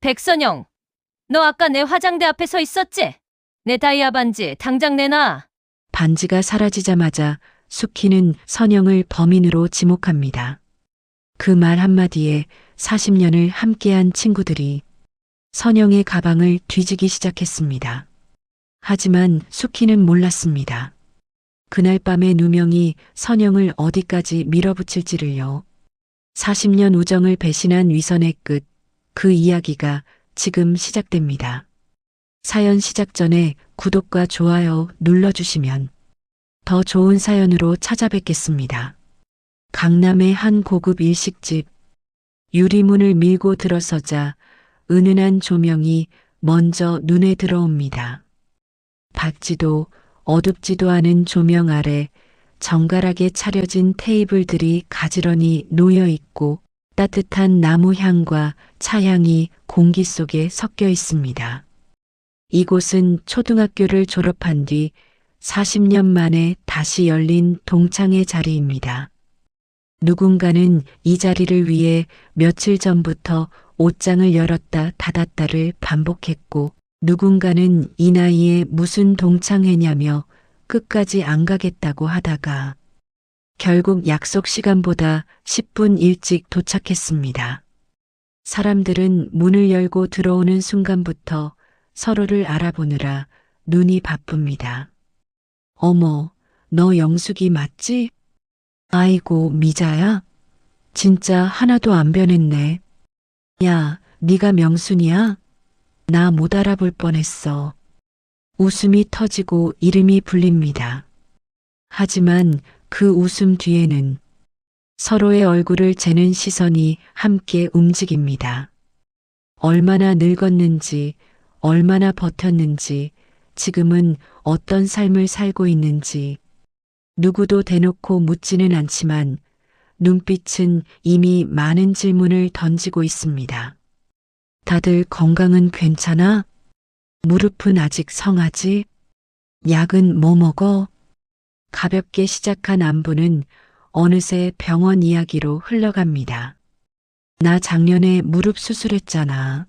백선영, 너 아까 내 화장대 앞에 서 있었지? 내 다이아 반지 당장 내놔. 반지가 사라지자마자 수키는 선영을 범인으로 지목합니다. 그 말 한마디에 40년을 함께한 친구들이 선영의 가방을 뒤지기 시작했습니다. 하지만 수키는 몰랐습니다. 그날 밤의 누명이 선영을 어디까지 밀어붙일지를요. 40년 우정을 배신한 위선의 끝, 그 이야기가 지금 시작됩니다. 사연 시작 전에 구독과 좋아요 눌러주시면 더 좋은 사연으로 찾아뵙겠습니다. 강남의 한 고급 일식집. 유리문을 밀고 들어서자 은은한 조명이 먼저 눈에 들어옵니다. 밝지도 어둡지도 않은 조명 아래 정갈하게 차려진 테이블들이 가지런히 놓여 있고 따뜻한 나무 향과 차향이 공기 속에 섞여 있습니다. 이곳은 초등학교를 졸업한 뒤 40년 만에 다시 열린 동창회 자리입니다. 누군가는 이 자리를 위해 며칠 전부터 옷장을 열었다 닫았다를 반복했고, 누군가는 이 나이에 무슨 동창회냐며 끝까지 안 가겠다고 하다가 결국 약속 시간보다 10분 일찍 도착했습니다. 사람들은 문을 열고 들어오는 순간부터 서로를 알아보느라 눈이 바쁩니다. 어머, 너 영숙이 맞지? 아이고, 미자야? 진짜 하나도 안 변했네. 야, 네가 명순이야? 나 못 알아볼 뻔했어. 웃음이 터지고 이름이 불립니다. 하지만 그 웃음 뒤에는 서로의 얼굴을 재는 시선이 함께 움직입니다. 얼마나 늙었는지, 얼마나 버텼는지, 지금은 어떤 삶을 살고 있는지 누구도 대놓고 묻지는 않지만 눈빛은 이미 많은 질문을 던지고 있습니다. 다들 건강은 괜찮아? 무릎은 아직 성하지? 약은 뭐 먹어? 가볍게 시작한 안부는 어느새 병원 이야기로 흘러갑니다. 나 작년에 무릎 수술했잖아.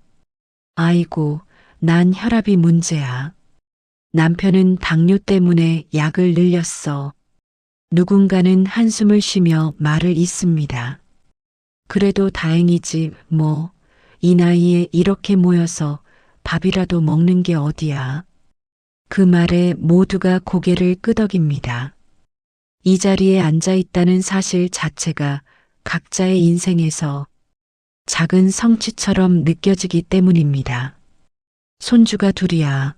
아이고, 난 혈압이 문제야. 남편은 당뇨 때문에 약을 늘렸어. 누군가는 한숨을 쉬며 말을 잇습니다. 그래도 다행이지 뭐. 이 나이에 이렇게 모여서 밥이라도 먹는 게 어디야. 그 말에 모두가 고개를 끄덕입니다. 이 자리에 앉아 있다는 사실 자체가 각자의 인생에서 작은 성취처럼 느껴지기 때문입니다. 손주가 둘이야.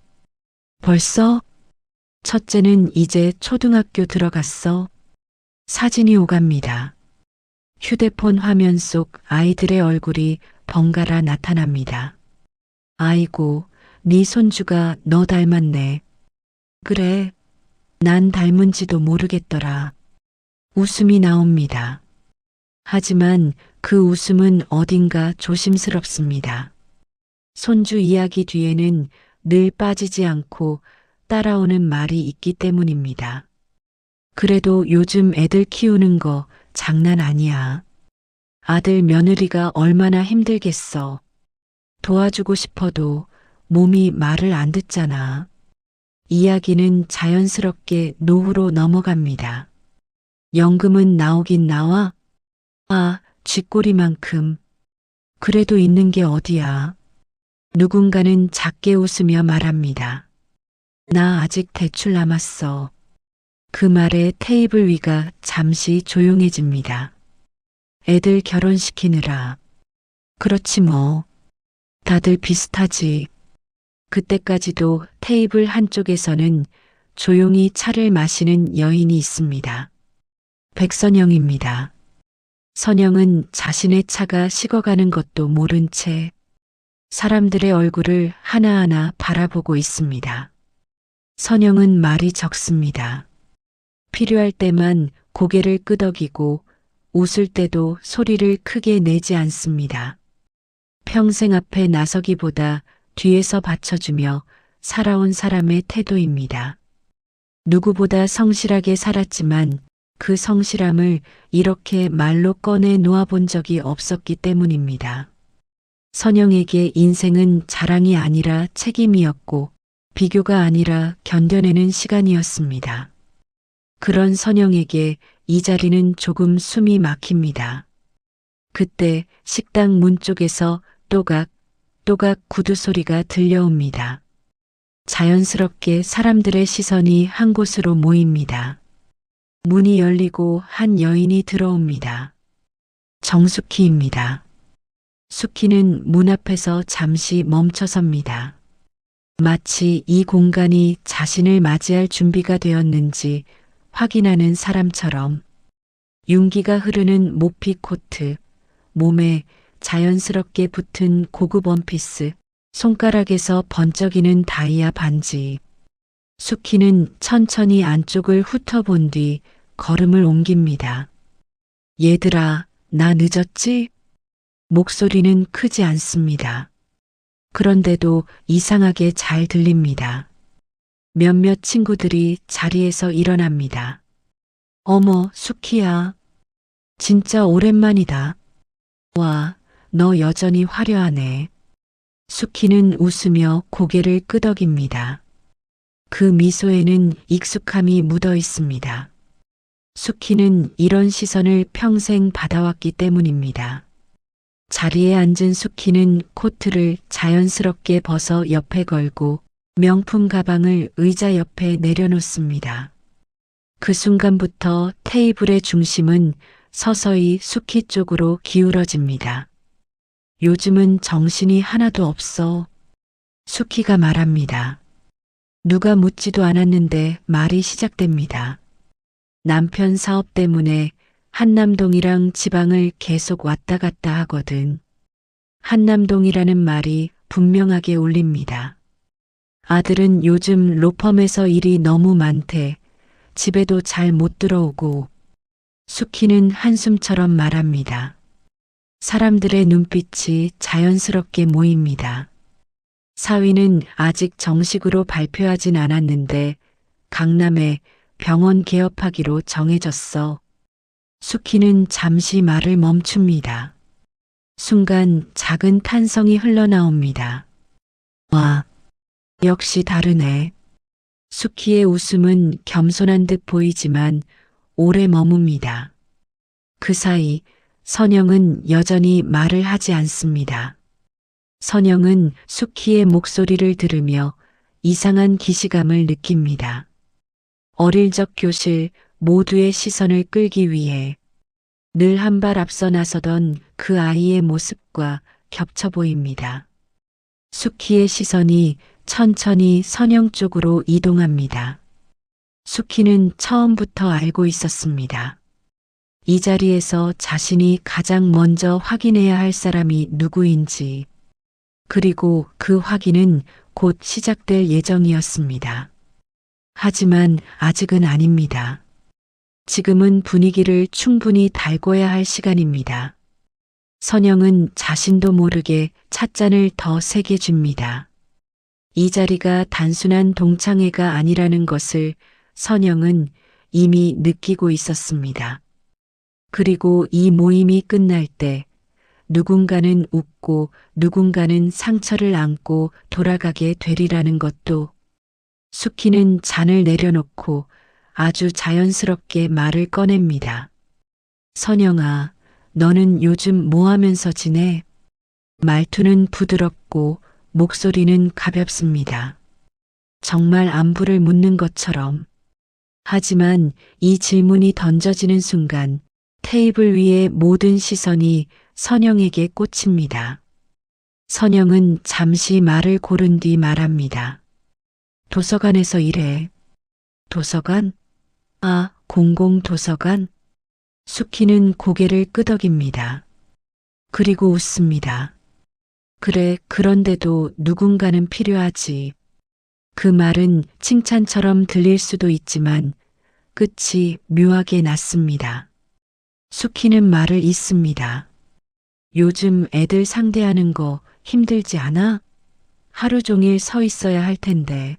벌써? 첫째는 이제 초등학교 들어갔어. 사진이 오갑니다. 휴대폰 화면 속 아이들의 얼굴이 번갈아 나타납니다. 아이고, 네 손주가 너 닮았네. 그래, 난 닮은지도 모르겠더라. 웃음이 나옵니다. 하지만 그 웃음은 어딘가 조심스럽습니다. 손주 이야기 뒤에는 늘 빠지지 않고 따라오는 말이 있기 때문입니다. 그래도 요즘 애들 키우는 거 장난 아니야. 아들 며느리가 얼마나 힘들겠어. 도와주고 싶어도 몸이 말을 안 듣잖아. 이야기는 자연스럽게 노후로 넘어갑니다. 연금은 나오긴 나와? 아, 쥐꼬리만큼. 그래도 있는 게 어디야. 누군가는 작게 웃으며 말합니다. 나 아직 대출 남았어. 그 말에 테이블 위가 잠시 조용해집니다. 애들 결혼시키느라. 그렇지 뭐. 다들 비슷하지. 그때까지도 테이블 한쪽에서는 조용히 차를 마시는 여인이 있습니다. 백선영입니다. 선영은 자신의 차가 식어가는 것도 모른 채 사람들의 얼굴을 하나하나 바라보고 있습니다. 선영은 말이 적습니다. 필요할 때만 고개를 끄덕이고 웃을 때도 소리를 크게 내지 않습니다. 평생 앞에 나서기보다 뒤에서 받쳐주며 살아온 사람의 태도입니다. 누구보다 성실하게 살았지만 그 성실함을 이렇게 말로 꺼내 놓아본 적이 없었기 때문입니다. 선영에게 인생은 자랑이 아니라 책임이었고 비교가 아니라 견뎌내는 시간이었습니다. 그런 선영에게 이 자리는 조금 숨이 막힙니다. 그때 식당 문 쪽에서 또각 또각 구두 소리가 들려옵니다. 자연스럽게 사람들의 시선이 한 곳으로 모입니다. 문이 열리고 한 여인이 들어옵니다. 정숙희입니다. 숙희는 문 앞에서 잠시 멈춰섭니다. 마치 이 공간이 자신을 맞이할 준비가 되었는지 확인하는 사람처럼 윤기가 흐르는 모피 코트, 몸에 자연스럽게 붙은 고급 원피스, 손가락에서 번쩍이는 다이아 반지. 숙희는 천천히 안쪽을 훑어본 뒤 걸음을 옮깁니다. 얘들아, 나 늦었지? 목소리는 크지 않습니다. 그런데도 이상하게 잘 들립니다. 몇몇 친구들이 자리에서 일어납니다. 어머, 숙희야. 진짜 오랜만이다. 와, 너 여전히 화려하네. 숙희는 웃으며 고개를 끄덕입니다. 그 미소에는 익숙함이 묻어 있습니다. 숙희는 이런 시선을 평생 받아왔기 때문입니다. 자리에 앉은 숙희는 코트를 자연스럽게 벗어 옆에 걸고 명품 가방을 의자 옆에 내려놓습니다. 그 순간부터 테이블의 중심은 서서히 숙희 쪽으로 기울어집니다. 요즘은 정신이 하나도 없어. 숙희가 말합니다. 누가 묻지도 않았는데 말이 시작됩니다. 남편 사업 때문에 한남동이랑 지방을 계속 왔다 갔다 하거든. 한남동이라는 말이 분명하게 울립니다. 아들은 요즘 로펌에서 일이 너무 많대. 집에도 잘 못 들어오고. 숙희는 한숨처럼 말합니다. 사람들의 눈빛이 자연스럽게 모입니다. 사위는 아직 정식으로 발표하진 않았는데 강남에 병원 개업하기로 정해졌어. 숙희는 잠시 말을 멈춥니다. 순간 작은 탄성이 흘러나옵니다. 와, 역시 다르네. 숙희의 웃음은 겸손한 듯 보이지만 오래 머뭅니다. 그 사이 선영은 여전히 말을 하지 않습니다. 선영은 숙희의 목소리를 들으며 이상한 기시감을 느낍니다. 어릴 적 교실 모두의 시선을 끌기 위해 늘 한 발 앞서 나서던 그 아이의 모습과 겹쳐 보입니다. 숙희의 시선이 천천히 선영 쪽으로 이동합니다. 숙희는 처음부터 알고 있었습니다. 이 자리에서 자신이 가장 먼저 확인해야 할 사람이 누구인지, 그리고 그 확인은 곧 시작될 예정이었습니다. 하지만 아직은 아닙니다. 지금은 분위기를 충분히 달궈야 할 시간입니다. 선영은 자신도 모르게 찻잔을 더 세게 줍니다. 이 자리가 단순한 동창회가 아니라는 것을 선영은 이미 느끼고 있었습니다. 그리고 이 모임이 끝날 때 누군가는 웃고 누군가는 상처를 안고 돌아가게 되리라는 것도. 숙희는 잔을 내려놓고 아주 자연스럽게 말을 꺼냅니다. 선영아, 너는 요즘 뭐 하면서 지내? 말투는 부드럽고 목소리는 가볍습니다. 정말 안부를 묻는 것처럼. 하지만 이 질문이 던져지는 순간 테이블 위의 모든 시선이 선영에게 꽂힙니다. 선영은 잠시 말을 고른 뒤 말합니다. 도서관에서 일해. 도서관? 아, 공공도서관? 숙희는 고개를 끄덕입니다. 그리고 웃습니다. 그래, 그런데도 누군가는 필요하지. 그 말은 칭찬처럼 들릴 수도 있지만 끝이 묘하게 났습니다. 숙희는 말을 잇습니다. 요즘 애들 상대하는 거 힘들지 않아? 하루 종일 서 있어야 할 텐데.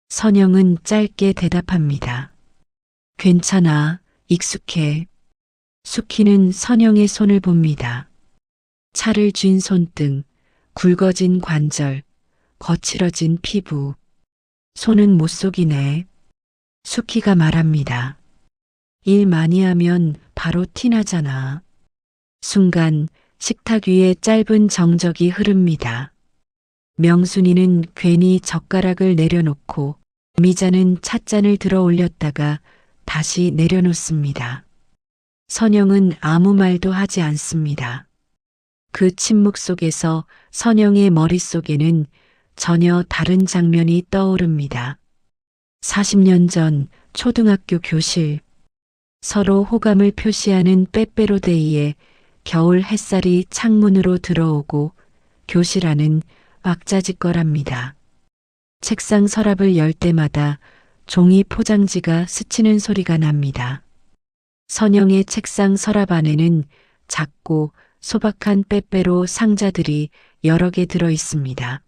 선영은 짧게 대답합니다. 괜찮아, 익숙해. 숙희는 선영의 손을 봅니다. 차를 쥔 손등, 굵어진 관절, 거칠어진 피부. 손은 못 속이네. 수키가 말합니다. 일 많이 하면 바로 티나잖아. 순간 식탁 위에 짧은 정적이 흐릅니다. 명순이는 괜히 젓가락을 내려놓고 미자는 찻잔을 들어 올렸다가 다시 내려놓습니다. 선영은 아무 말도 하지 않습니다. 그 침묵 속에서 선영의 머릿속에는 전혀 다른 장면이 떠오릅니다. 40년 전 초등학교 교실. 서로 호감을 표시하는 빼빼로데이에 겨울 햇살이 창문으로 들어오고 교실 안은 왁자지껄합니다. 책상 서랍을 열 때마다 종이 포장지가 스치는 소리가 납니다. 선영의 책상 서랍 안에는 작고 소박한 빼빼로 상자들이 여러 개 들어 있습니다.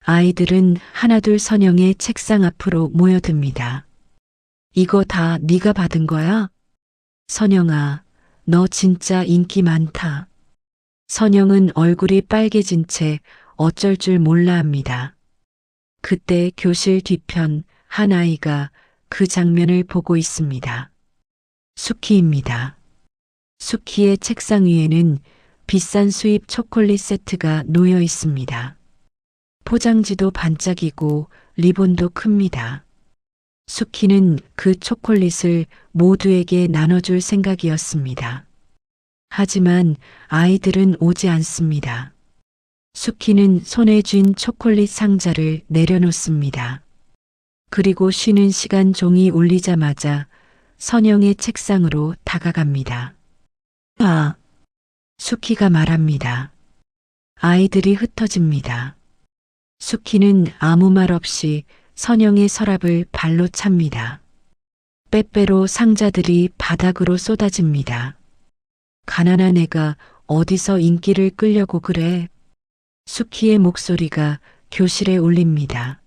아이들은 하나둘 선영의 책상 앞으로 모여듭니다. 이거 다 네가 받은 거야? 선영아, 너 진짜 인기 많다. 선영은 얼굴이 빨개진 채 어쩔 줄 몰라 합니다. 그때 교실 뒤편 한 아이가 그 장면을 보고 있습니다. 수키입니다. 수키의 책상 위에는 비싼 수입 초콜릿 세트가 놓여 있습니다. 포장지도 반짝이고 리본도 큽니다. 수키는 그 초콜릿을 모두에게 나눠줄 생각이었습니다. 하지만 아이들은 오지 않습니다. 수키는 손에 쥔 초콜릿 상자를 내려놓습니다. 그리고 쉬는 시간 종이 울리자마자 선영의 책상으로 다가갑니다. 아, 수키가 말합니다. 아이들이 흩어집니다. 수키는 아무 말 없이 선영의 서랍을 발로 찹니다. 빼빼로 상자들이 바닥으로 쏟아집니다. 가난한 애가 어디서 인기를 끌려고 그래? 수키의 목소리가 교실에 울립니다.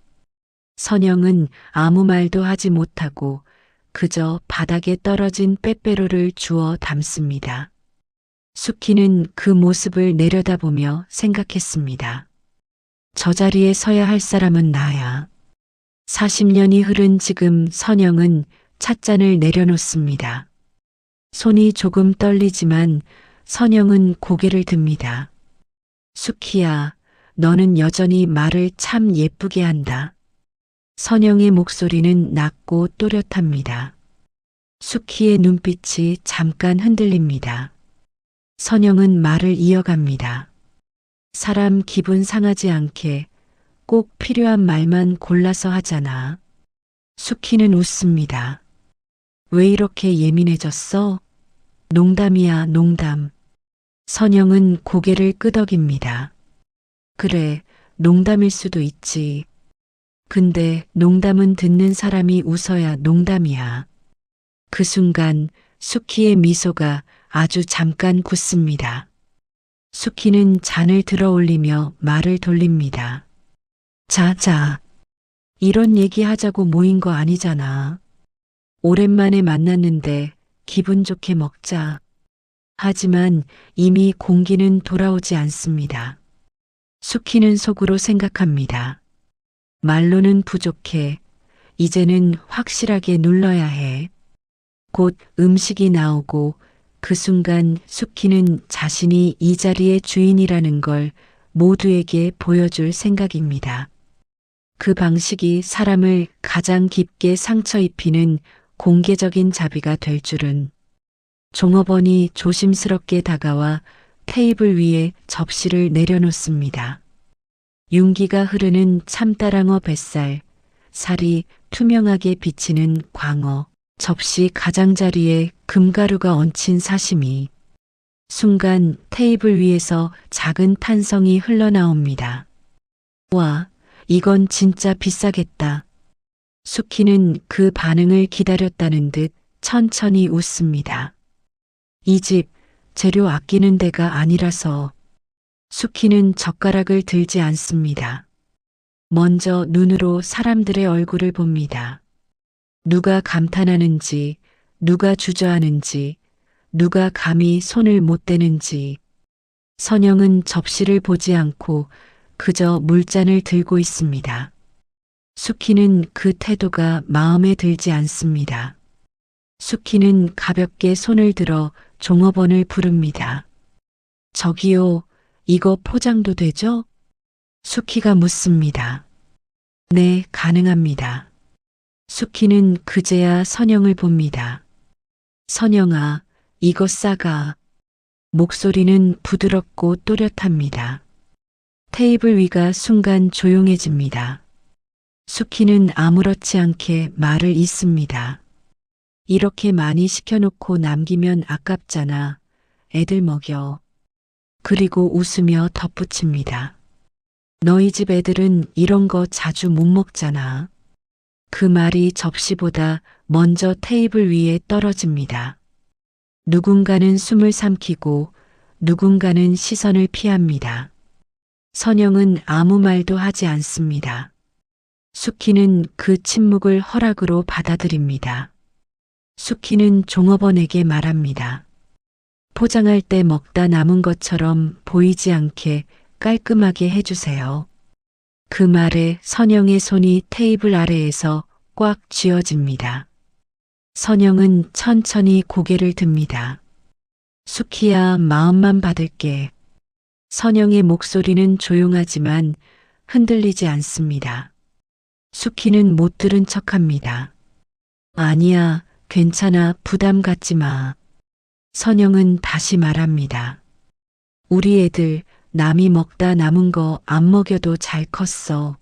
선영은 아무 말도 하지 못하고 그저 바닥에 떨어진 빼빼로를 주워 담습니다. 수키는 그 모습을 내려다보며 생각했습니다. 저 자리에 서야 할 사람은 나야. 40년이 흐른 지금 선영은 찻잔을 내려놓습니다. 손이 조금 떨리지만 선영은 고개를 듭니다. 수키야, 너는 여전히 말을 참 예쁘게 한다. 선영의 목소리는 낮고 또렷합니다. 수키의 눈빛이 잠깐 흔들립니다. 선영은 말을 이어갑니다. 사람 기분 상하지 않게 꼭 필요한 말만 골라서 하잖아. 수키는 웃습니다. 왜 이렇게 예민해졌어? 농담이야, 농담. 선영은 고개를 끄덕입니다. 그래, 농담일 수도 있지. 근데 농담은 듣는 사람이 웃어야 농담이야. 그 순간 수키의 미소가 아주 잠깐 굳습니다. 수키는 잔을 들어 올리며 말을 돌립니다. 자, 이런 얘기 하자고 모인 거 아니잖아. 오랜만에 만났는데 기분 좋게 먹자. 하지만 이미 공기는 돌아오지 않습니다. 수키는 속으로 생각합니다. 말로는 부족해. 이제는 확실하게 눌러야 해. 곧 음식이 나오고 그 순간 수키는 자신이 이 자리의 주인이라는 걸 모두에게 보여줄 생각입니다. 그 방식이 사람을 가장 깊게 상처 입히는 공개적인 자비가 될 줄은. 종업원이 조심스럽게 다가와 테이블 위에 접시를 내려놓습니다. 윤기가 흐르는 참다랑어 뱃살, 살이 투명하게 비치는 광어, 접시 가장자리에 금가루가 얹힌 사시미. 순간 테이블 위에서 작은 탄성이 흘러나옵니다. 와, 이건 진짜 비싸겠다. 수키는 그 반응을 기다렸다는 듯 천천히 웃습니다. 이 집 재료 아끼는 데가 아니라서. 수키는 젓가락을 들지 않습니다. 먼저 눈으로 사람들의 얼굴을 봅니다. 누가 감탄하는지, 누가 주저하는지, 누가 감히 손을 못 대는지. 선영은 접시를 보지 않고 그저 물잔을 들고 있습니다. 수키는 그 태도가 마음에 들지 않습니다. 수키는 가볍게 손을 들어 종업원을 부릅니다. 저기요, 이거 포장도 되죠? 수키가 묻습니다. 네, 가능합니다. 수키는 그제야 선영을 봅니다. 선영아, 이거 싸가. 목소리는 부드럽고 또렷합니다. 테이블 위가 순간 조용해집니다. 수키는 아무렇지 않게 말을 잇습니다. 이렇게 많이 시켜놓고 남기면 아깝잖아. 애들 먹여. 그리고 웃으며 덧붙입니다. 너희 집 애들은 이런 거 자주 못 먹잖아. 그 말이 접시보다 먼저 테이블 위에 떨어집니다. 누군가는 숨을 삼키고 누군가는 시선을 피합니다. 선영은 아무 말도 하지 않습니다. 수키는 그 침묵을 허락으로 받아들입니다. 수키는 종업원에게 말합니다. 포장할 때 먹다 남은 것처럼 보이지 않게 깔끔하게 해주세요. 그 말에 선영의 손이 테이블 아래에서 꽉 쥐어집니다. 선영은 천천히 고개를 듭니다. 수키야, 마음만 받을게. 선영의 목소리는 조용하지만 흔들리지 않습니다. 수키는 못 들은 척합니다. 아니야, 괜찮아, 부담 갖지 마. 선영은 다시 말합니다. 우리 애들 남이 먹다 남은 거 안 먹여도 잘 컸어.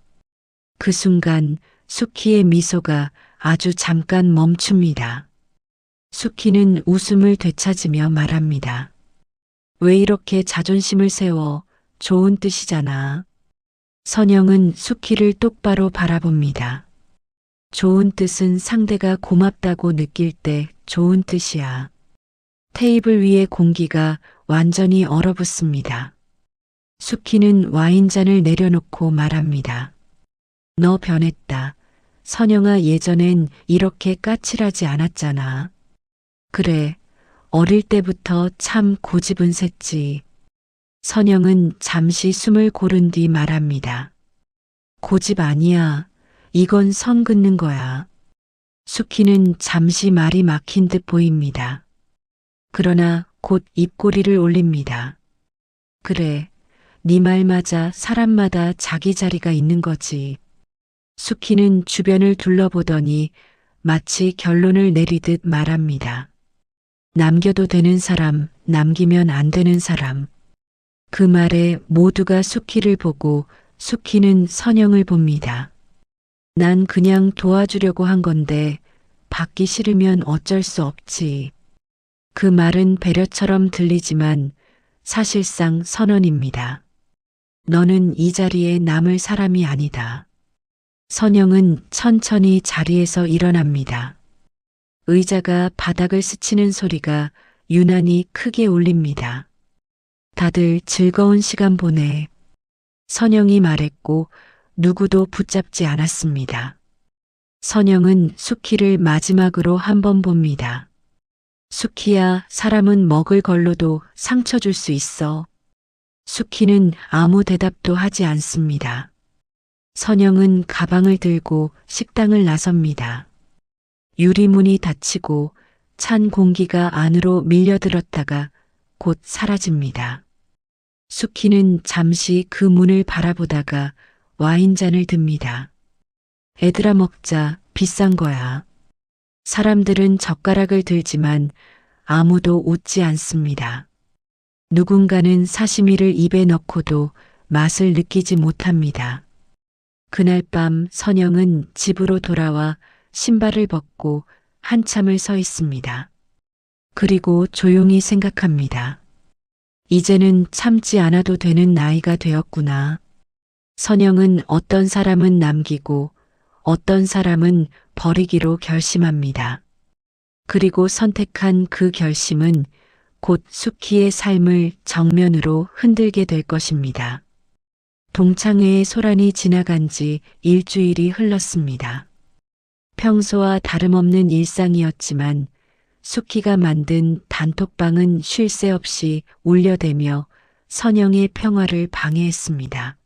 그 순간 수키의 미소가 아주 잠깐 멈춥니다. 수키는 웃음을 되찾으며 말합니다. 왜 이렇게 자존심을 세워? 좋은 뜻이잖아. 선영은 수키를 똑바로 바라봅니다. 좋은 뜻은 상대가 고맙다고 느낄 때 좋은 뜻이야. 테이블 위의 공기가 완전히 얼어붙습니다. 수키는 와인잔을 내려놓고 말합니다. 너 변했다. 선영아, 예전엔 이렇게 까칠하지 않았잖아. 그래, 어릴 때부터 참 고집은 셌지. 선영은 잠시 숨을 고른 뒤 말합니다. 고집 아니야. 이건 선 긋는 거야. 수키는 잠시 말이 막힌 듯 보입니다. 그러나 곧 입꼬리를 올립니다. 그래, 네 말 맞아. 사람마다 자기 자리가 있는 거지. 수키는 주변을 둘러보더니 마치 결론을 내리듯 말합니다. 남겨도 되는 사람, 남기면 안 되는 사람. 그 말에 모두가 수키를 보고 수키는 선영을 봅니다. 난 그냥 도와주려고 한 건데 받기 싫으면 어쩔 수 없지. 그 말은 배려처럼 들리지만 사실상 선언입니다. 너는 이 자리에 남을 사람이 아니다. 선영은 천천히 자리에서 일어납니다. 의자가 바닥을 스치는 소리가 유난히 크게 울립니다. 다들 즐거운 시간 보내. 선영이 말했고 누구도 붙잡지 않았습니다. 선영은 수키를 마지막으로 한 번 봅니다. 수키야, 사람은 먹을 걸로도 상처 줄 수 있어. 수키는 아무 대답도 하지 않습니다. 선영은 가방을 들고 식당을 나섭니다. 유리문이 닫히고 찬 공기가 안으로 밀려들었다가 곧 사라집니다. 수키는 잠시 그 문을 바라보다가 와인잔을 듭니다. 애들아, 먹자. 비싼 거야. 사람들은 젓가락을 들지만 아무도 웃지 않습니다. 누군가는 사시미를 입에 넣고도 맛을 느끼지 못합니다. 그날 밤 선영은 집으로 돌아와 신발을 벗고 한참을 서 있습니다. 그리고 조용히 생각합니다. 이제는 참지 않아도 되는 나이가 되었구나. 선영은 어떤 사람은 남기고 어떤 사람은 버리기로 결심합니다. 그리고 선택한 그 결심은 곧 수키의 삶을 정면으로 흔들게 될 것입니다. 동창회의 소란이 지나간 지 일주일이 흘렀습니다. 평소와 다름없는 일상이었지만 수키가 만든 단톡방은 쉴 새 없이 울려대며 선영의 평화를 방해했습니다.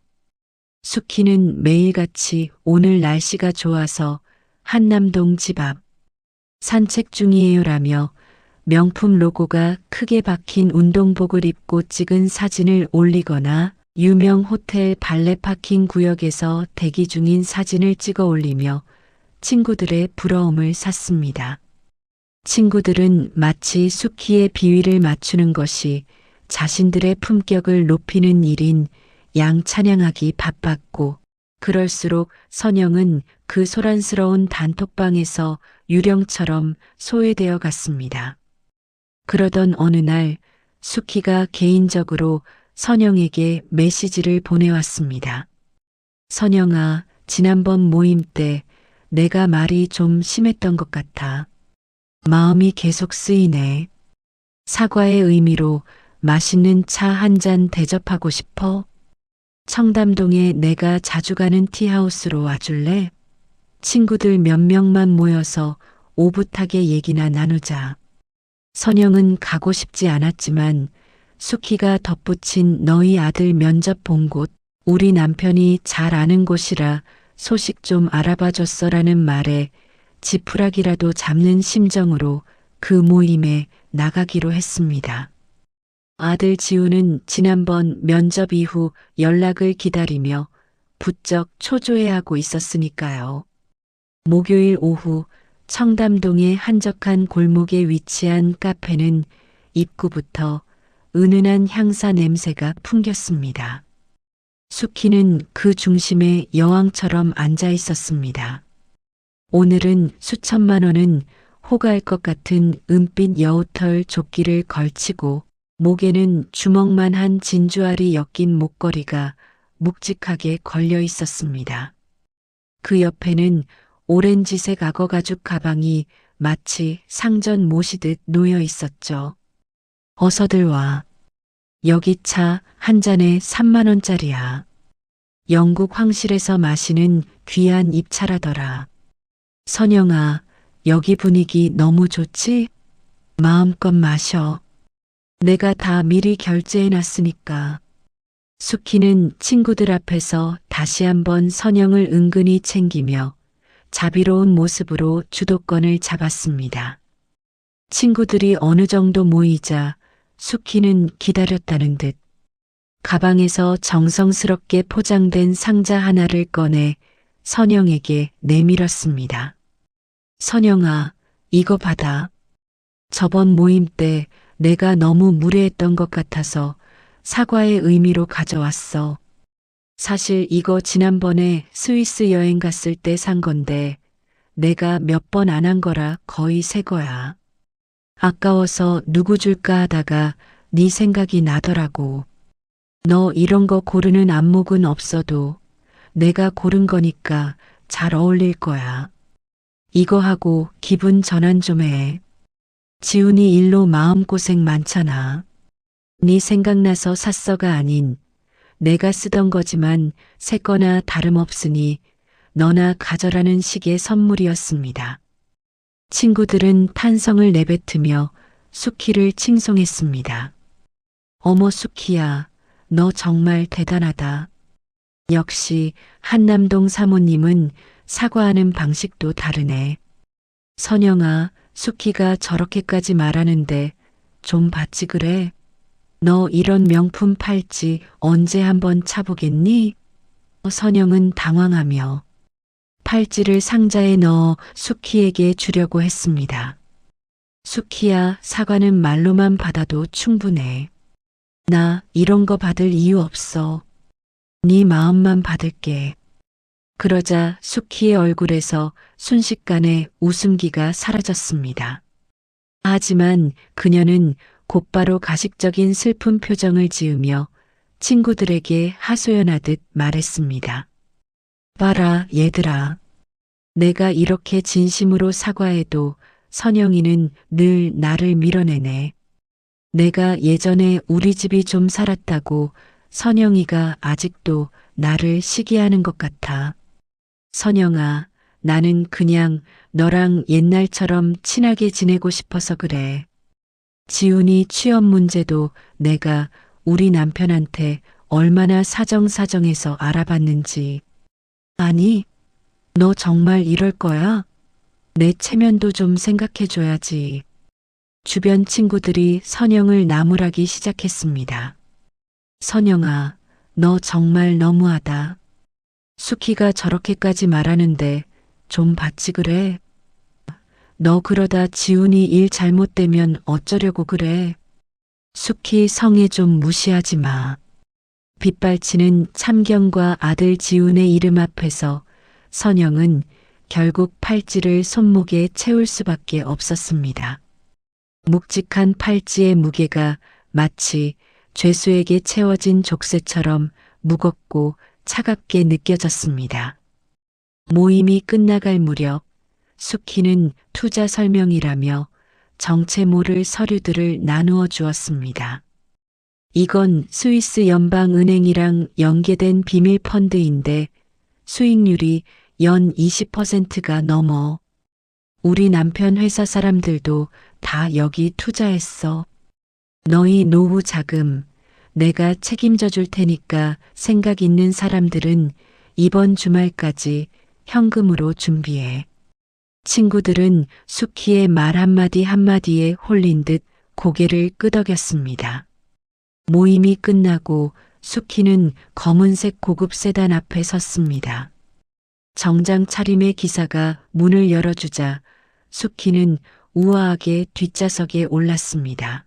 수키는 매일같이 오늘 날씨가 좋아서 한남동 집 앞 산책 중이에요라며 명품 로고가 크게 박힌 운동복을 입고 찍은 사진을 올리거나 유명 호텔 발레 파킹 구역에서 대기 중인 사진을 찍어 올리며 친구들의 부러움을 샀습니다. 친구들은 마치 수키의 비위를 맞추는 것이 자신들의 품격을 높이는 일인 양 찬양하기 바빴고, 그럴수록 선영은 그 소란스러운 단톡방에서 유령처럼 소외되어 갔습니다. 그러던 어느 날 수키가 개인적으로 선영에게 메시지를 보내왔습니다. 선영아, 지난번 모임 때 내가 말이 좀 심했던 것 같아. 마음이 계속 쓰이네. 사과의 의미로 맛있는 차 한 잔 대접하고 싶어? 청담동에 내가 자주 가는 티하우스로 와줄래? 친구들 몇 명만 모여서 오붓하게 얘기나 나누자. 선영은 가고 싶지 않았지만 수키가 덧붙인 너희 아들 면접 본 곳, 우리 남편이 잘 아는 곳이라 소식 좀 알아봐 줬어라는 말에 지푸라기라도 잡는 심정으로 그 모임에 나가기로 했습니다. 아들 지우는 지난번 면접 이후 연락을 기다리며 부쩍 초조해하고 있었으니까요. 목요일 오후 청담동의 한적한 골목에 위치한 카페는 입구부터 은은한 향사 냄새가 풍겼습니다. 수키는 그 중심에 여왕처럼 앉아 있었습니다. 오늘은 수천만 원은 호가할 것 같은 은빛 여우털 조끼를 걸치고 목에는 주먹만한 진주알이 엮인 목걸이가 묵직하게 걸려 있었습니다. 그 옆에는 오렌지색 악어 가죽 가방이 마치 상전 모시듯 놓여 있었죠. 어서들 와. 여기 차 한 잔에 3만 원짜리야. 영국 황실에서 마시는 귀한 입차라더라. 선영아, 여기 분위기 너무 좋지? 마음껏 마셔. 내가 다 미리 결제해 놨으니까. 수키는 친구들 앞에서 다시 한번 선영을 은근히 챙기며 자비로운 모습으로 주도권을 잡았습니다. 친구들이 어느 정도 모이자 수키는 기다렸다는 듯 가방에서 정성스럽게 포장된 상자 하나를 꺼내 선영에게 내밀었습니다. 선영아, 이거 받아. 저번 모임 때 내가 너무 무례했던 것 같아서 사과의 의미로 가져왔어. 사실 이거 지난번에 스위스 여행 갔을 때 산 건데 내가 몇 번 안 한 거라 거의 새 거야. 아까워서 누구 줄까 하다가 네 생각이 나더라고. 너 이런 거 고르는 안목은 없어도 내가 고른 거니까 잘 어울릴 거야. 이거 하고 기분 전환 좀 해. 지훈이 일로 마음고생 많잖아. 네 생각나서 샀어가 아닌 내가 쓰던 거지만 새 거나 다름없으니 너나 가져라는 식의 선물이었습니다. 친구들은 탄성을 내뱉으며 수키를 칭송했습니다. 어머 수키야, 너 정말 대단하다. 역시 한남동 사모님은 사과하는 방식도 다르네. 선영아, 수키가 저렇게까지 말하는데 좀 받지 그래? 너 이런 명품 팔찌 언제 한번 차보겠니? 선영은 당황하며 팔찌를 상자에 넣어 수키에게 주려고 했습니다. 수키야, 사과는 말로만 받아도 충분해. 나 이런 거 받을 이유 없어. 네 마음만 받을게. 그러자 수키의 얼굴에서 순식간에 웃음기가 사라졌습니다. 하지만 그녀는 곧바로 가식적인 슬픈 표정을 지으며 친구들에게 하소연하듯 말했습니다. 봐라, 얘들아. 내가 이렇게 진심으로 사과해도 선영이는 늘 나를 밀어내네. 내가 예전에 우리 집이 좀 살았다고 선영이가 아직도 나를 시기하는 것 같아. 선영아, 나는 그냥 너랑 옛날처럼 친하게 지내고 싶어서 그래. 지훈이 취업 문제도 내가 우리 남편한테 얼마나 사정사정해서 알아봤는지. 아니, 너 정말 이럴 거야? 내 체면도 좀 생각해줘야지. 주변 친구들이 선영을 나무라기 시작했습니다. 선영아, 너 정말 너무하다. 수키가 저렇게까지 말하는데 좀 받지 그래? 너 그러다 지훈이 일 잘못되면 어쩌려고 그래? 수키 성애 좀 무시하지 마. 빗발치는 참경과 아들 지훈의 이름 앞에서 선영은 결국 팔찌를 손목에 채울 수밖에 없었습니다. 묵직한 팔찌의 무게가 마치 죄수에게 채워진 족쇄처럼 무겁고 차갑게 느껴졌습니다. 모임이 끝나갈 무렵 수키는 투자 설명이라며 정체 모를 서류들을 나누어 주었습니다. 이건 스위스 연방은행이랑 연계된 비밀 펀드인데 수익률이 연 20%가 넘어. 우리 남편 회사 사람들도 다 여기 투자했어. 너희 노후 자금 내가 책임져 줄 테니까 생각 있는 사람들은 이번 주말까지 현금으로 준비해. 친구들은 수키의 말 한마디 한마디에 홀린 듯 고개를 끄덕였습니다. 모임이 끝나고 수키는 검은색 고급 세단 앞에 섰습니다. 정장 차림의 기사가 문을 열어주자 수키는 우아하게 뒷좌석에 올랐습니다.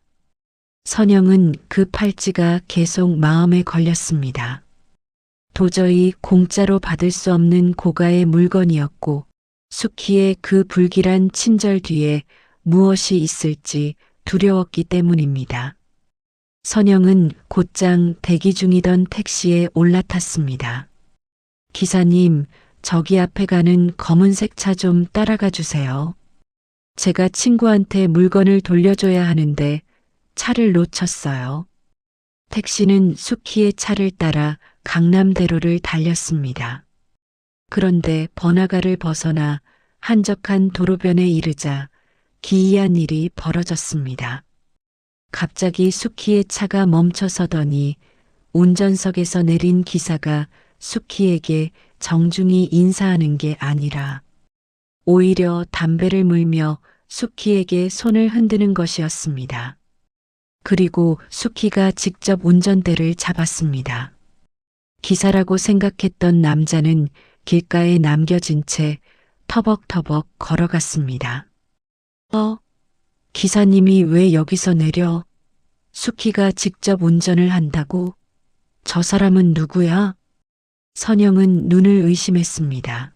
선영은 그 팔찌가 계속 마음에 걸렸습니다. 도저히 공짜로 받을 수 없는 고가의 물건이었고 수키의 그 불길한 친절 뒤에 무엇이 있을지 두려웠기 때문입니다. 선영은 곧장 대기 중이던 택시에 올라탔습니다. 기사님, 저기 앞에 가는 검은색 차 좀 따라가 주세요. 제가 친구한테 물건을 돌려줘야 하는데 차를 놓쳤어요. 택시는 수키의 차를 따라 강남대로를 달렸습니다. 그런데 번화가를 벗어나 한적한 도로변에 이르자 기이한 일이 벌어졌습니다. 갑자기 수키의 차가 멈춰서더니 운전석에서 내린 기사가 수키에게 정중히 인사하는 게 아니라 오히려 담배를 물며 수키에게 손을 흔드는 것이었습니다. 그리고 수키가 직접 운전대를 잡았습니다. 기사라고 생각했던 남자는 길가에 남겨진 채 터벅터벅 걸어갔습니다. 기사님이 왜 여기서 내려? 수키가 직접 운전을 한다고? 저 사람은 누구야? 선영은 눈을 의심했습니다.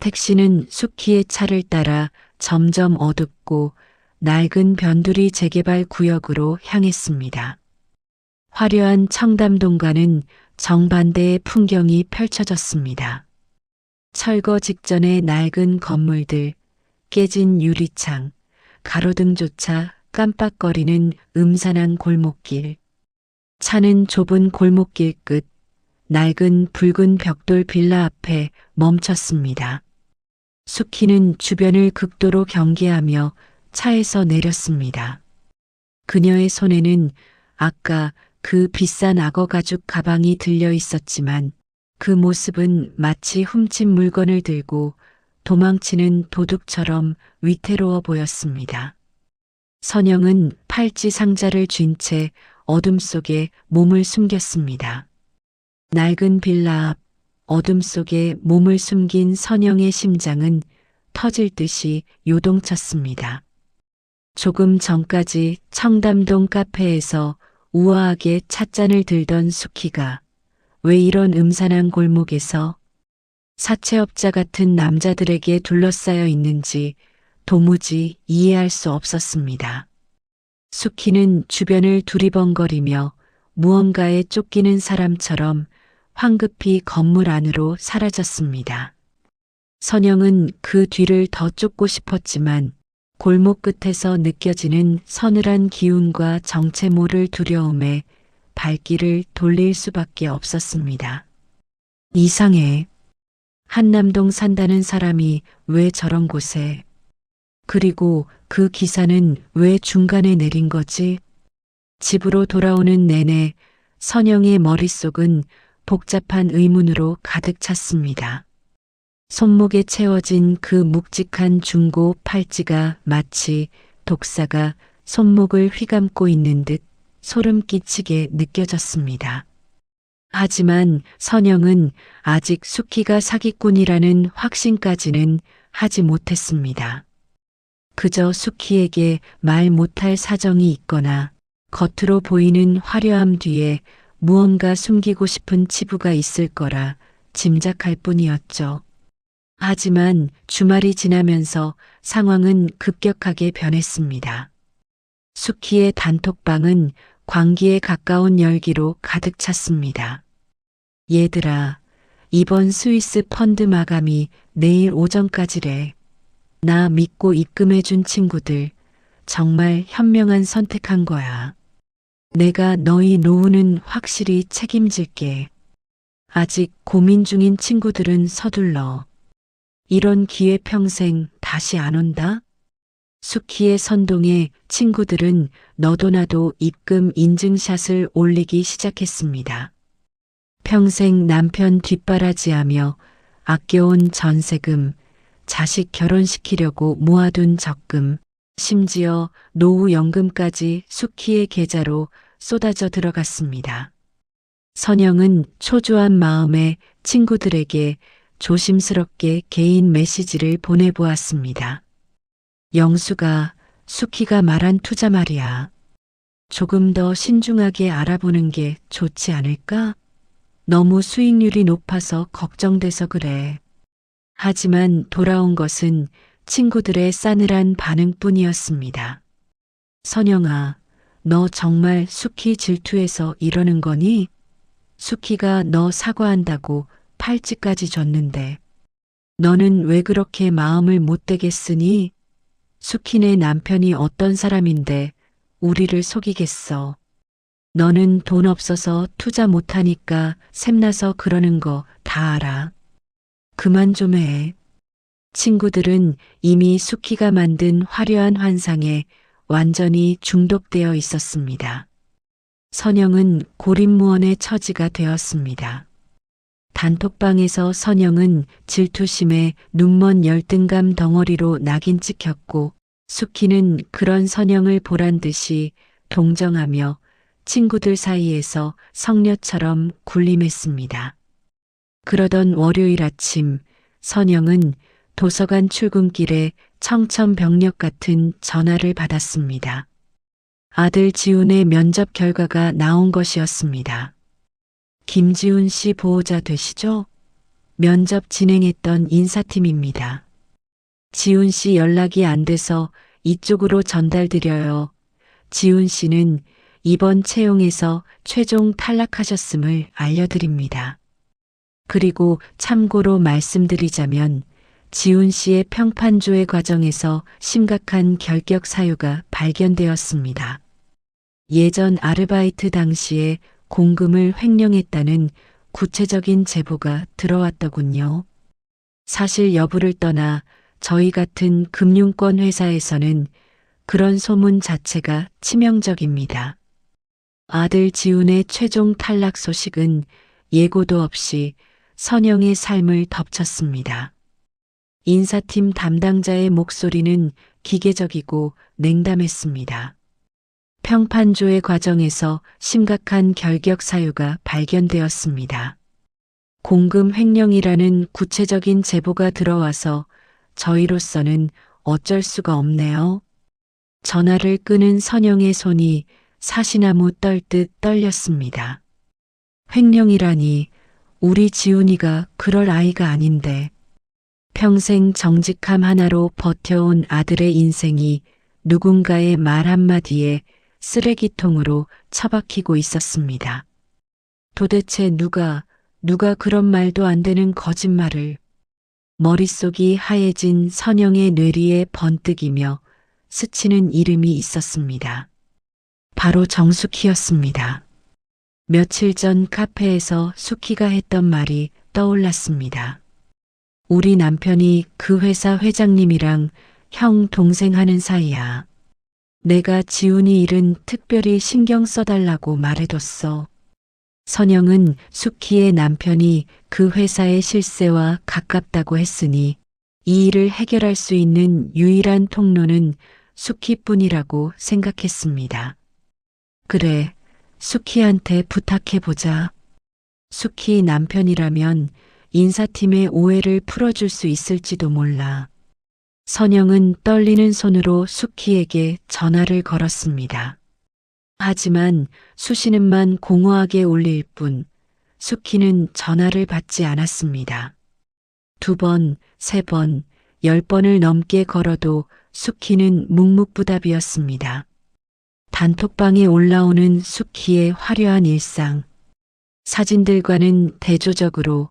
택시는 수키의 차를 따라 점점 어둡고 낡은 변두리 재개발 구역으로 향했습니다. 화려한 청담동과는 정반대의 풍경이 펼쳐졌습니다. 철거 직전의 낡은 건물들, 깨진 유리창, 가로등조차 깜빡거리는 음산한 골목길. 차는 좁은 골목길 끝, 낡은 붉은 벽돌 빌라 앞에 멈췄습니다. 수키는 주변을 극도로 경계하며 차에서 내렸습니다. 그녀의 손에는 아까 그 비싼 악어 가죽 가방이 들려 있었지만 그 모습은 마치 훔친 물건을 들고 도망치는 도둑처럼 위태로워 보였습니다. 선영은 팔찌 상자를 쥔 채 어둠 속에 몸을 숨겼습니다. 낡은 빌라 앞 어둠 속에 몸을 숨긴 선영의 심장은 터질 듯이 요동쳤습니다. 조금 전까지 청담동 카페에서 우아하게 찻잔을 들던 수키가 왜 이런 음산한 골목에서 사채업자 같은 남자들에게 둘러싸여 있는지 도무지 이해할 수 없었습니다. 수키는 주변을 두리번거리며 무언가에 쫓기는 사람처럼 황급히 건물 안으로 사라졌습니다. 선영은 그 뒤를 더 쫓고 싶었지만 골목 끝에서 느껴지는 서늘한 기운과 정체 모를 두려움에 발길을 돌릴 수밖에 없었습니다. 이상해. 한남동 산다는 사람이 왜 저런 곳에? 그리고 그 기사는 왜 중간에 내린 거지? 집으로 돌아오는 내내 선영의 머릿속은 복잡한 의문으로 가득 찼습니다. 손목에 채워진 그 묵직한 중고 팔찌가 마치 독사가 손목을 휘감고 있는 듯 소름 끼치게 느껴졌습니다. 하지만 선영은 아직 수키가 사기꾼이라는 확신까지는 하지 못했습니다. 그저 수키에게 말 못할 사정이 있거나 겉으로 보이는 화려함 뒤에 무언가 숨기고 싶은 치부가 있을 거라 짐작할 뿐이었죠. 하지만 주말이 지나면서 상황은 급격하게 변했습니다. 수키의 단톡방은 광기에 가까운 열기로 가득 찼습니다. 얘들아, 이번 스위스 펀드 마감이 내일 오전까지래. 나 믿고 입금해준 친구들 정말 현명한 선택한 거야. 내가 너희 노후는 확실히 책임질게. 아직 고민 중인 친구들은 서둘러. 이런 기회 평생 다시 안 온다? 수키의 선동에 친구들은 너도 나도 입금 인증샷을 올리기 시작했습니다. 평생 남편 뒷바라지하며 아껴온 전세금, 자식 결혼시키려고 모아둔 적금, 심지어 노후연금까지 수키의 계좌로 쏟아져 들어갔습니다. 선영은 초조한 마음에 친구들에게 조심스럽게 개인 메시지를 보내보았습니다. 영수가 수키가 말한 투자 말이야. 조금 더 신중하게 알아보는 게 좋지 않을까? 너무 수익률이 높아서 걱정돼서 그래. 하지만 돌아온 것은 친구들의 싸늘한 반응뿐이었습니다. 선영아, 너 정말 수키 질투해서 이러는 거니? 수키가 너 사과한다고 팔찌까지 줬는데 너는 왜 그렇게 마음을 못되게 쓰니? 수키네 남편이 어떤 사람인데 우리를 속이겠어. 너는 돈 없어서 투자 못하니까 샘나서 그러는 거 다 알아. 그만 좀 해. 친구들은 이미 수키가 만든 화려한 환상에 완전히 중독되어 있었습니다. 선영은 고립무원의 처지가 되었습니다. 단톡방에서 선영은 질투심에 눈먼 열등감 덩어리로 낙인 찍혔고 수키는 그런 선영을 보란 듯이 동정하며 친구들 사이에서 성녀처럼 군림했습니다. 그러던 월요일 아침 선영은 도서관 출근길에 청천벽력 같은 전화를 받았습니다. 아들 지훈의 면접 결과가 나온 것이었습니다. 김지훈 씨 보호자 되시죠? 면접 진행했던 인사팀입니다. 지훈 씨 연락이 안 돼서 이쪽으로 전달드려요. 지훈 씨는 이번 채용에서 최종 탈락하셨음을 알려드립니다. 그리고 참고로 말씀드리자면 지훈 씨의 평판조회 과정에서 심각한 결격 사유가 발견되었습니다. 예전 아르바이트 당시에 공금을 횡령했다는 구체적인 제보가 들어왔더군요. 사실 여부를 떠나 저희 같은 금융권 회사에서는 그런 소문 자체가 치명적입니다. 아들 지훈의 최종 탈락 소식은 예고도 없이 선영의 삶을 덮쳤습니다. 인사팀 담당자의 목소리는 기계적이고 냉담했습니다. 평판조회 과정에서 심각한 결격 사유가 발견되었습니다. 공금 횡령이라는 구체적인 제보가 들어와서 저희로서는 어쩔 수가 없네요. 전화를 끄는 선영의 손이 사시나무 떨듯 떨렸습니다. 횡령이라니 우리 지훈이가 그럴 아이가 아닌데 평생 정직함 하나로 버텨온 아들의 인생이 누군가의 말 한마디에 쓰레기통으로 처박히고 있었습니다. 도대체 누가 그런 말도 안 되는 거짓말을. 머릿속이 하얘진 선영의 뇌리에 번뜩이며 스치는 이름이 있었습니다. 바로 정숙희였습니다. 며칠 전 카페에서 수키가 했던 말이 떠올랐습니다. 우리 남편이 그 회사 회장님이랑 형 동생 하는 사이야. 내가 지훈이 일은 특별히 신경 써달라고 말해뒀어. 선영은 숙희의 남편이 그 회사의 실세와 가깝다고 했으니 이 일을 해결할 수 있는 유일한 통로는 숙희뿐이라고 생각했습니다. 그래, 숙희한테 부탁해보자. 숙희 남편이라면 인사팀의 오해를 풀어줄 수 있을지도 몰라. 선영은 떨리는 손으로 숙희에게 전화를 걸었습니다. 하지만 수신음만 공허하게 울릴 뿐 숙희는 전화를 받지 않았습니다. 2번, 3번, 10번을 넘게 걸어도 숙희는 묵묵부답이었습니다. 단톡방에 올라오는 숙희의 화려한 일상. 사진들과는 대조적으로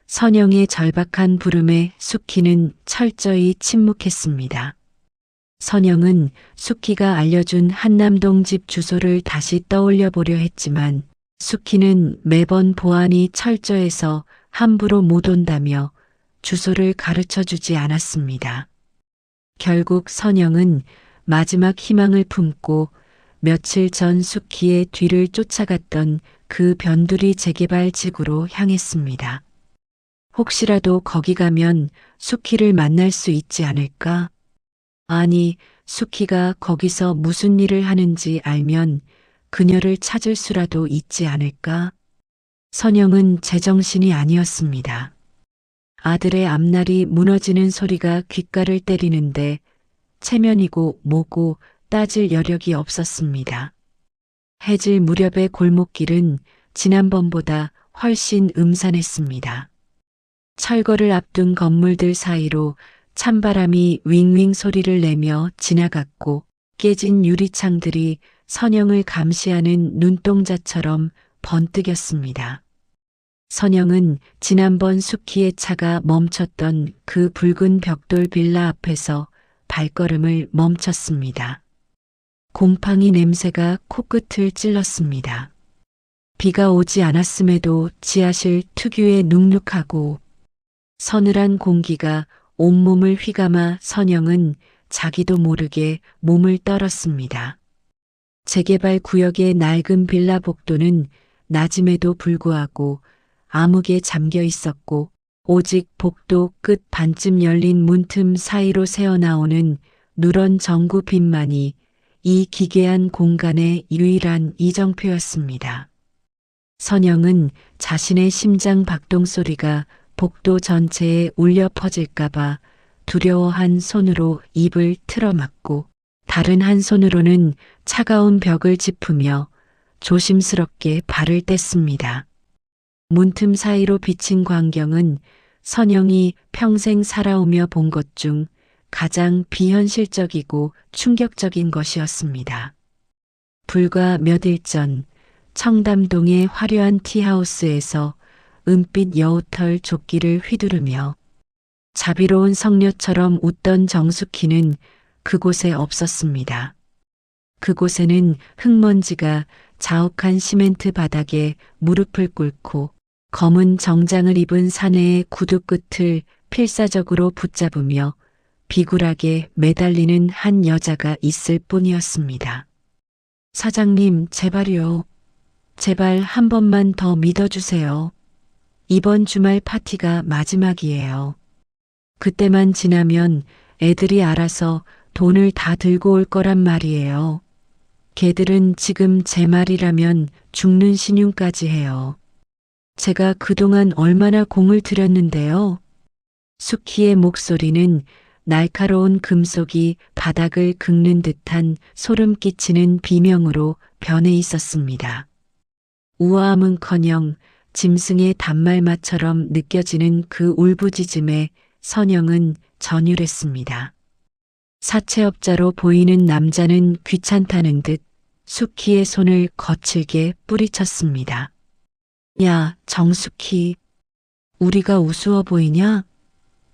선영의 절박한 부름에 숙희는 철저히 침묵했습니다. 선영은 숙희가 알려준 한남동 집 주소를 다시 떠올려 보려 했지만 숙희는 매번 보안이 철저해서 함부로 못 온다며 주소를 가르쳐 주지 않았습니다. 결국 선영은 마지막 희망을 품고 며칠 전 숙희의 뒤를 쫓아갔던 그 변두리 재개발 지구로 향했습니다. 혹시라도 거기 가면 숙희를 만날 수 있지 않을까? 아니, 숙희가 거기서 무슨 일을 하는지 알면 그녀를 찾을 수라도 있지 않을까? 선영은 제정신이 아니었습니다. 아들의 앞날이 무너지는 소리가 귓가를 때리는데 체면이고 뭐고 따질 여력이 없었습니다. 해질 무렵의 골목길은 지난번보다 훨씬 음산했습니다. 철거를 앞둔 건물들 사이로 찬바람이 윙윙 소리를 내며 지나갔고 깨진 유리창들이 선영을 감시하는 눈동자처럼 번뜩였습니다. 선영은 지난번 숙희의 차가 멈췄던 그 붉은 벽돌 빌라 앞에서 발걸음을 멈췄습니다. 곰팡이 냄새가 코끝을 찔렀습니다. 비가 오지 않았음에도 지하실 특유의 눅눅하고 서늘한 공기가 온몸을 휘감아 선영은 자기도 모르게 몸을 떨었습니다. 재개발 구역의 낡은 빌라 복도는 낮음에도 불구하고 암흑에 잠겨 있었고 오직 복도 끝 반쯤 열린 문틈 사이로 새어나오는 누런 전구빛만이 이 기괴한 공간의 유일한 이정표였습니다. 선영은 자신의 심장 박동 소리가 복도 전체에 울려 퍼질까봐 두려워한 손으로 입을 틀어막고 다른 한 손으로는 차가운 벽을 짚으며 조심스럽게 발을 뗐습니다. 문틈 사이로 비친 광경은 선영이 평생 살아오며 본 것 중 가장 비현실적이고 충격적인 것이었습니다. 불과 몇 일 전 청담동의 화려한 티하우스에서 은빛 여우털 조끼를 휘두르며 자비로운 성녀처럼 웃던 정숙희는 그곳에 없었습니다. 그곳에는 흙먼지가 자욱한 시멘트 바닥에 무릎을 꿇고 검은 정장을 입은 사내의 구두 끝을 필사적으로 붙잡으며 비굴하게 매달리는 한 여자가 있을 뿐이었습니다. 사장님, 제발요. 제발 한 번만 더 믿어주세요. 이번 주말 파티가 마지막이에요. 그때만 지나면 애들이 알아서 돈을 다 들고 올 거란 말이에요. 걔들은 지금 제 말이라면 죽는 신용까지 해요. 제가 그동안 얼마나 공을 들였는데요. 숙희의 목소리는 날카로운 금속이 바닥을 긁는 듯한 소름 끼치는 비명으로 변해 있었습니다. 우아함은커녕 짐승의 단말맛처럼 느껴지는 그 울부짖음에 선영은 전율했습니다. 사채업자로 보이는 남자는 귀찮다는 듯 숙희의 손을 거칠게 뿌리쳤습니다. 야, 정숙희. 우리가 우스워 보이냐?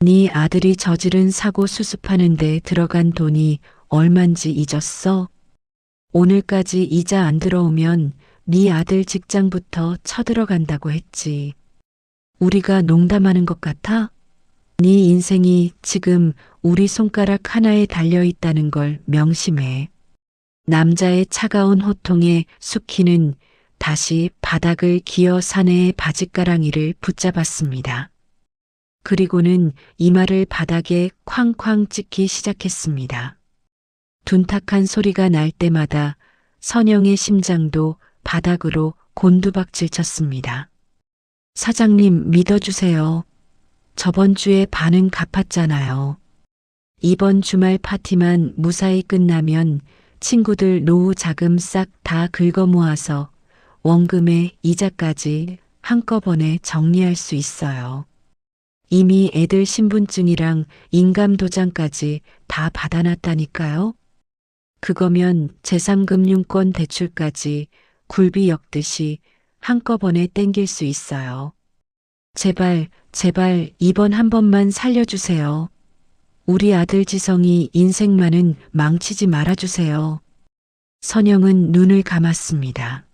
네 아들이 저지른 사고 수습하는 데 들어간 돈이 얼만지 잊었어? 오늘까지 이자 안 들어오면 네 아들 직장부터 쳐들어간다고 했지. 우리가 농담하는 것 같아? 네 인생이 지금 우리 손가락 하나에 달려있다는 걸 명심해. 남자의 차가운 호통에 수키는 다시 바닥을 기어 사내의 바짓가랑이를 붙잡았습니다. 그리고는 이마를 바닥에 쾅쾅 찍기 시작했습니다. 둔탁한 소리가 날 때마다 선영의 심장도 바닥으로 곤두박질 쳤습니다. 사장님 믿어주세요. 저번 주에 반은 갚았잖아요. 이번 주말 파티만 무사히 끝나면 친구들 노후 자금 싹 다 긁어 모아서 원금에 이자까지 한꺼번에 정리할 수 있어요. 이미 애들 신분증이랑 인감도장까지 다 받아놨다니까요. 그거면 제3금융권 대출까지 굴비 엮듯이 한꺼번에 땡길 수 있어요. 제발, 제발 이번 한 번만 살려주세요. 우리 아들 지성이 인생만은 망치지 말아주세요. 선영은 눈을 감았습니다.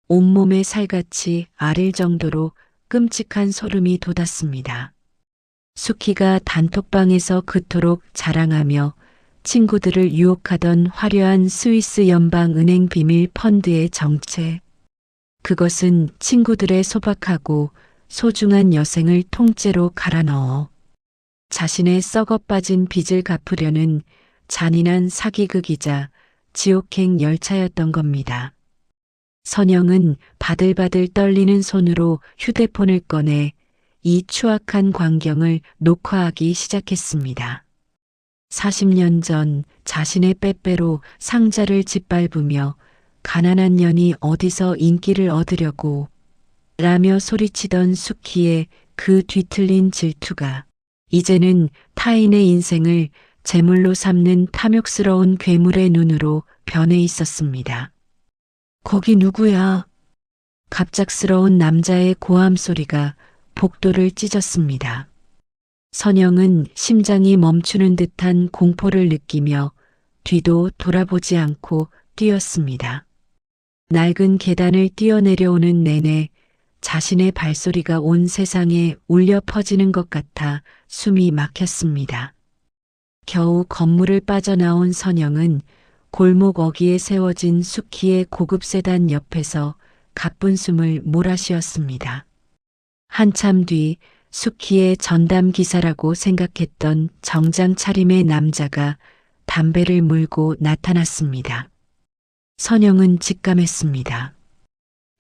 온몸에 살같이 아릴 정도로 끔찍한 소름이 돋았습니다. 수키가 단톡방에서 그토록 자랑하며 친구들을 유혹하던 화려한 스위스 연방은행 비밀 펀드의 정체. 그것은 친구들의 소박하고 소중한 여생을 통째로 갈아 넣어 자신의 썩어빠진 빚을 갚으려는 잔인한 사기극이자 지옥행 열차였던 겁니다. 선영은 바들바들 떨리는 손으로 휴대폰을 꺼내 이 추악한 광경을 녹화하기 시작했습니다. 40년 전 자신의 빼빼로 상자를 짓밟으며 가난한 년이 어디서 인기를 얻으려고 라며 소리치던 수키의 그 뒤틀린 질투가 이제는 타인의 인생을 제물로 삼는 탐욕스러운 괴물의 눈으로 변해 있었습니다. 거기 누구야? 갑작스러운 남자의 고함 소리가 복도를 찢었습니다. 선영은 심장이 멈추는 듯한 공포를 느끼며 뒤도 돌아보지 않고 뛰었습니다. 낡은 계단을 뛰어내려오는 내내 자신의 발소리가 온 세상에 울려 퍼지는 것 같아 숨이 막혔습니다. 겨우 건물을 빠져나온 선영은 골목 어귀에 세워진 수키의 고급 세단 옆에서 가쁜 숨을 몰아쉬었습니다. 한참 뒤 수키의 전담 기사라고 생각했던 정장 차림의 남자가 담배를 물고 나타났습니다. 선영은 직감했습니다.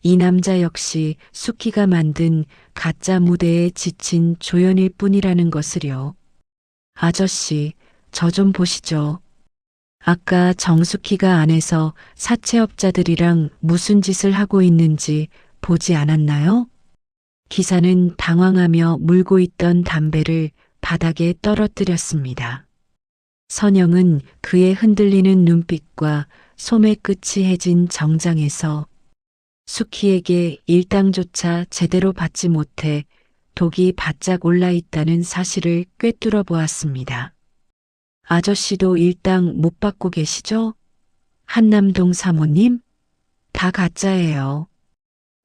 이 남자 역시 수키가 만든 가짜 무대에 지친 조연일 뿐이라는 것을요. 아저씨, 저 좀 보시죠. 아까 정수키가 안에서 사채업자들이랑 무슨 짓을 하고 있는지 보지 않았나요? 기사는 당황하며 물고 있던 담배를 바닥에 떨어뜨렸습니다. 선영은 그의 흔들리는 눈빛과 소매 끝이 해진 정장에서 수키에게 일당조차 제대로 받지 못해 독이 바짝 올라 있다는 사실을 꿰뚫어 보았습니다. 아저씨도 일당 못 받고 계시죠? 한남동 사모님? 다 가짜예요.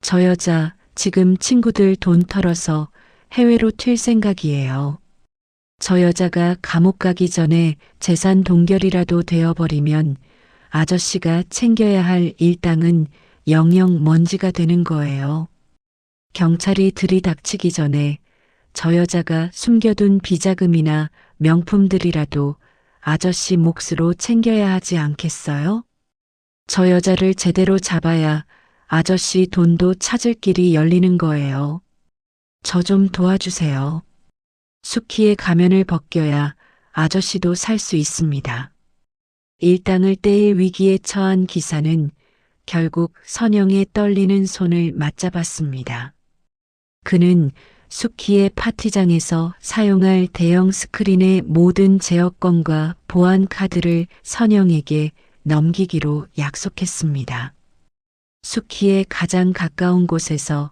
저 여자 지금 친구들 돈 털어서 해외로 튈 생각이에요. 저 여자가 감옥 가기 전에 재산 동결이라도 되어버리면 아저씨가 챙겨야 할 일당은 영영 먼지가 되는 거예요. 경찰이 들이닥치기 전에 저 여자가 숨겨둔 비자금이나 명품들이라도 아저씨 몫으로 챙겨야 하지 않겠어요? 저 여자를 제대로 잡아야 아저씨 돈도 찾을 길이 열리는 거예요. 저 좀 도와주세요. 수키의 가면을 벗겨야 아저씨도 살 수 있습니다. 일당을 떼일 위기에 처한 기사는 결국 선영의 떨리는 손을 맞잡았습니다. 그는 수키의 파티장에서 사용할 대형 스크린의 모든 제어권과 보안 카드를 선영에게 넘기기로 약속했습니다. 수키의 가장 가까운 곳에서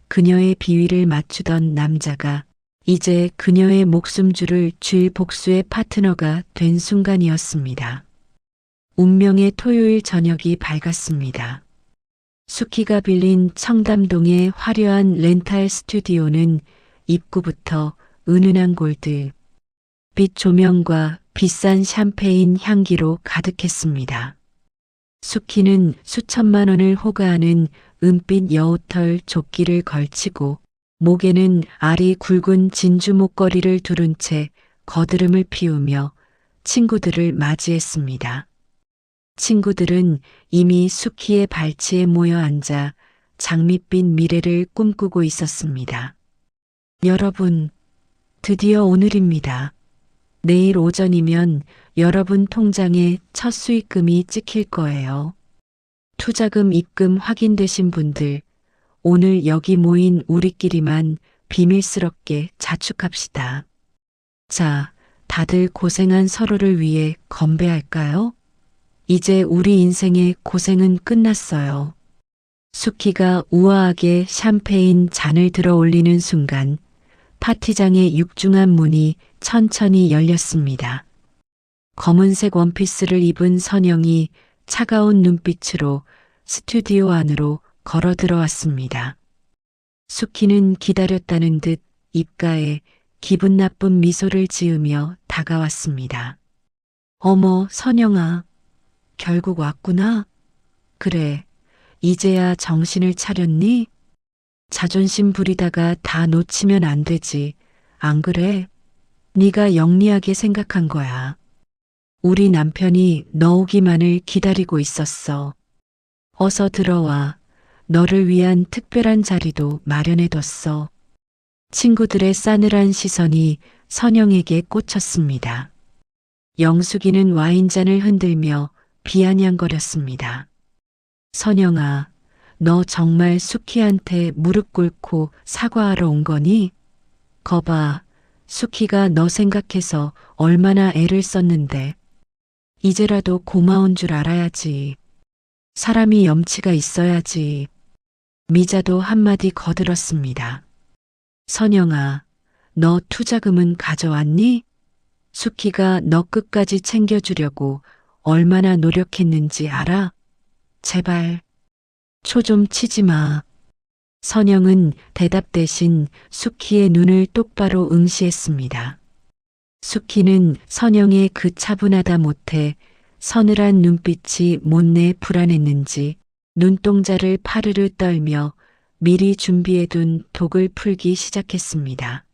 그녀의 비위를 맞추던 남자가 이제 그녀의 목숨줄을 쥘 복수의 파트너가 된 순간이었습니다. 운명의 토요일 저녁이 밝았습니다. 수키가 빌린 청담동의 화려한 렌탈 스튜디오는 입구부터 은은한 골드, 빛 조명과 비싼 샴페인 향기로 가득했습니다. 수키는 수천만 원을 호가하는 은빛 여우털 조끼를 걸치고 목에는 알이 굵은 진주 목걸이를 두른 채 거드름을 피우며 친구들을 맞이했습니다. 친구들은 이미 수키의 발치에 모여 앉아 장밋빛 미래를 꿈꾸고 있었습니다. 여러분, 드디어 오늘입니다. 내일 오전이면 여러분 통장에 첫 수익금이 찍힐 거예요. 투자금 입금 확인되신 분들, 오늘 여기 모인 우리끼리만 비밀스럽게 자축합시다. 자, 다들 고생한 서로를 위해 건배할까요? 이제 우리 인생의 고생은 끝났어요. 수키가 우아하게 샴페인 잔을 들어 올리는 순간 파티장의 육중한 문이 천천히 열렸습니다. 검은색 원피스를 입은 선영이 차가운 눈빛으로 스튜디오 안으로 걸어 들어왔습니다. 수키는 기다렸다는 듯 입가에 기분 나쁜 미소를 지으며 다가왔습니다. 어머, 선영아. 결국 왔구나. 그래, 이제야 정신을 차렸니? 자존심 부리다가 다 놓치면 안 되지. 안 그래? 네가 영리하게 생각한 거야. 우리 남편이 너 오기만을 기다리고 있었어. 어서 들어와. 너를 위한 특별한 자리도 마련해뒀어. 친구들의 싸늘한 시선이 선영에게 꽂혔습니다. 영숙이는 와인잔을 흔들며 비아냥거렸습니다. 선영아, 너 정말 수키한테 무릎 꿇고 사과하러 온 거니? 거봐, 수키가 너 생각해서 얼마나 애를 썼는데. 이제라도 고마운 줄 알아야지. 사람이 염치가 있어야지. 미자도 한마디 거들었습니다. 선영아, 너 투자금은 가져왔니? 수키가 너 끝까지 챙겨주려고 얼마나 노력했는지 알아? 제발, 초 좀 치지 마. 선영은 대답 대신 수키의 눈을 똑바로 응시했습니다. 수키는 선영의 그 차분하다 못해 서늘한 눈빛이 못내 불안했는지 눈동자를 파르르 떨며 미리 준비해둔 독을 풀기 시작했습니다.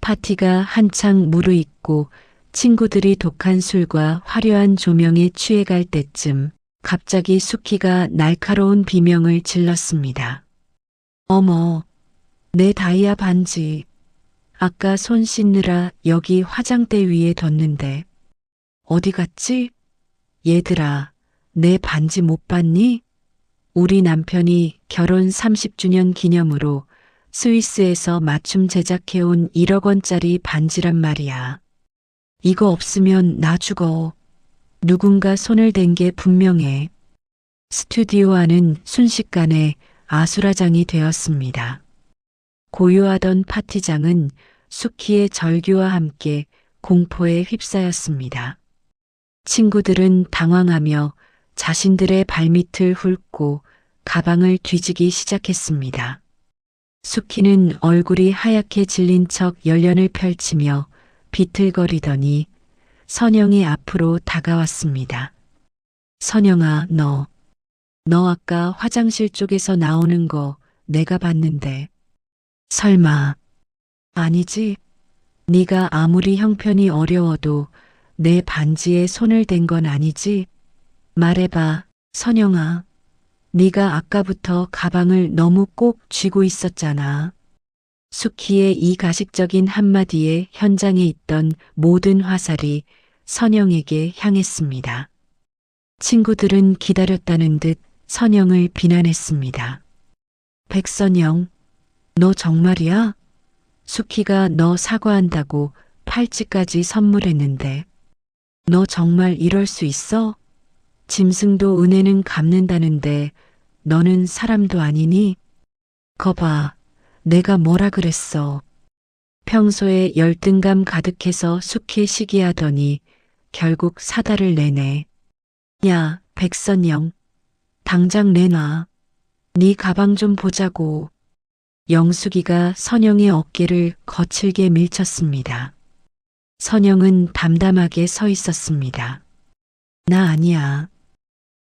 파티가 한창 무르익고 친구들이 독한 술과 화려한 조명에 취해갈 때쯤 갑자기 수키가 날카로운 비명을 질렀습니다. 어머, 내 다이아 반지. 아까 손 씻느라 여기 화장대 위에 뒀는데. 어디 갔지? 얘들아, 내 반지 못 봤니? 우리 남편이 결혼 30주년 기념으로 스위스에서 맞춤 제작해온 1억 원짜리 반지란 말이야. 이거 없으면 나 죽어. 누군가 손을 댄 게 분명해. 스튜디오 안은 순식간에 아수라장이 되었습니다. 고요하던 파티장은 수키의 절규와 함께 공포에 휩싸였습니다. 친구들은 당황하며 자신들의 발밑을 훑고 가방을 뒤지기 시작했습니다. 수키는 얼굴이 하얗게 질린 척 열련을 펼치며 비틀거리더니 선영이 앞으로 다가왔습니다. 선영아, 너 아까 화장실 쪽에서 나오는 거 내가 봤는데. 설마. 아니지? 네가 아무리 형편이 어려워도 내 반지에 손을 댄 건 아니지? 말해봐, 선영아. 네가 아까부터 가방을 너무 꼭 쥐고 있었잖아. 수키의 이 가식적인 한마디에 현장에 있던 모든 화살이 선영에게 향했습니다. 친구들은 기다렸다는 듯 선영을 비난했습니다. 백선영, 너 정말이야? 수키가 너 사과한다고 팔찌까지 선물했는데. 너 정말 이럴 수 있어? 짐승도 은혜는 갚는다는데 너는 사람도 아니니? 거봐, 내가 뭐라 그랬어. 평소에 열등감 가득해서 수키 시기하더니 결국 사달을 내네. 야, 백선영, 당장 내놔. 네 가방 좀 보자고. 영숙이가 선영의 어깨를 거칠게 밀쳤습니다. 선영은 담담하게 서 있었습니다. 나 아니야.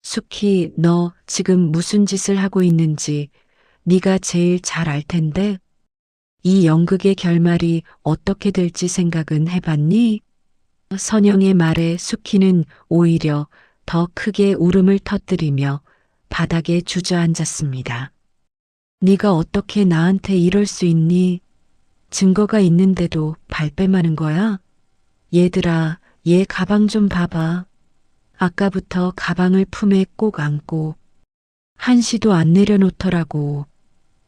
숙희, 너 지금 무슨 짓을 하고 있는지 네가 제일 잘 알 텐데 이 연극의 결말이 어떻게 될지 생각은 해봤니? 선영의 말에 숙희는 오히려 더 크게 울음을 터뜨리며 바닥에 주저앉았습니다. 네가 어떻게 나한테 이럴 수 있니? 증거가 있는데도 발뺌하는 거야? 얘들아, 얘 가방 좀 봐봐. 아까부터 가방을 품에 꼭 안고 한시도 안 내려놓더라고.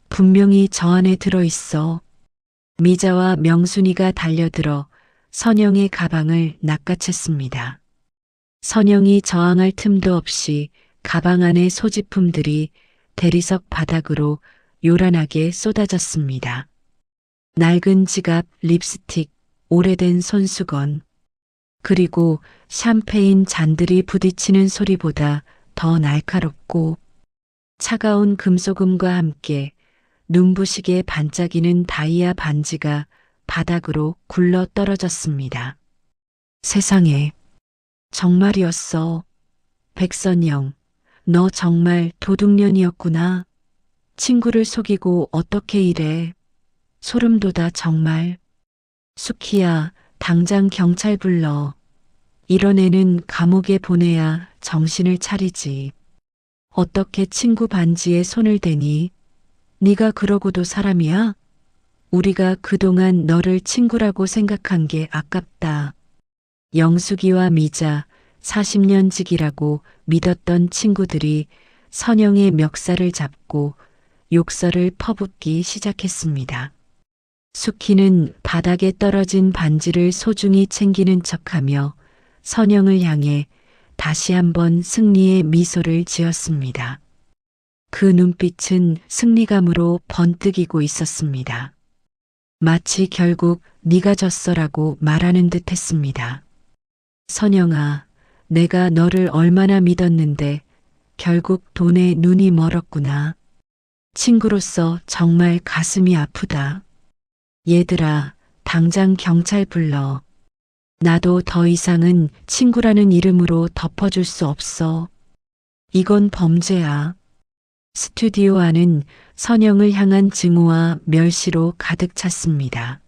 분명히 저 안에 들어있어. 미자와 명순이가 달려들어 선영의 가방을 낚아챘습니다. 선영이 저항할 틈도 없이 가방 안의 소지품들이 대리석 바닥으로 요란하게 쏟아졌습니다. 낡은 지갑, 립스틱, 오래된 손수건, 그리고 샴페인 잔들이 부딪히는 소리보다 더 날카롭고 차가운 금소금과 함께 눈부시게 반짝이는 다이아 반지가 바닥으로 굴러 떨어졌습니다. 세상에, 정말이었어. 백선영, 너 정말 도둑년이었구나. 친구를 속이고 어떻게 이래. 소름 돋아 정말. 숙희야, 당장 경찰 불러. 이런 애는 감옥에 보내야 정신을 차리지. 어떻게 친구 반지에 손을 대니? 네가 그러고도 사람이야? 우리가 그동안 너를 친구라고 생각한 게 아깝다. 영숙이와 미자, 40년 지기라고 믿었던 친구들이 선영의 멱살을 잡고 욕설을 퍼붓기 시작했습니다. 숙희는 바닥에 떨어진 반지를 소중히 챙기는 척하며 선영을 향해 다시 한번 승리의 미소를 지었습니다. 그 눈빛은 승리감으로 번뜩이고 있었습니다. 마치 결국 네가 졌어라고 말하는 듯 했습니다. 선영아, 내가 너를 얼마나 믿었는데 결국 돈에 눈이 멀었구나. 친구로서 정말 가슴이 아프다. 얘들아, 당장 경찰 불러. 나도 더 이상은 친구라는 이름으로 덮어줄 수 없어. 이건 범죄야. 스튜디오 안은 선영을 향한 증오와 멸시로 가득 찼습니다.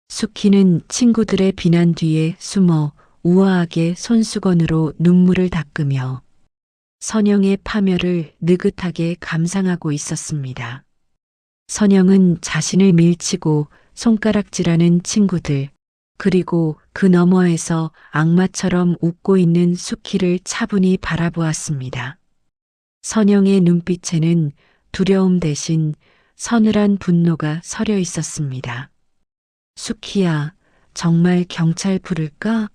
숙희는 친구들의 비난 뒤에 숨어 우아하게 손수건으로 눈물을 닦으며 선영의 파멸을 느긋하게 감상하고 있었습니다. 선영은 자신을 밀치고 손가락질하는 친구들, 그리고 그 너머에서 악마처럼 웃고 있는 숙희를 차분히 바라보았습니다. 선영의 눈빛에는 두려움 대신 서늘한 분노가 서려 있었습니다. 숙희야, 정말 경찰 부를까?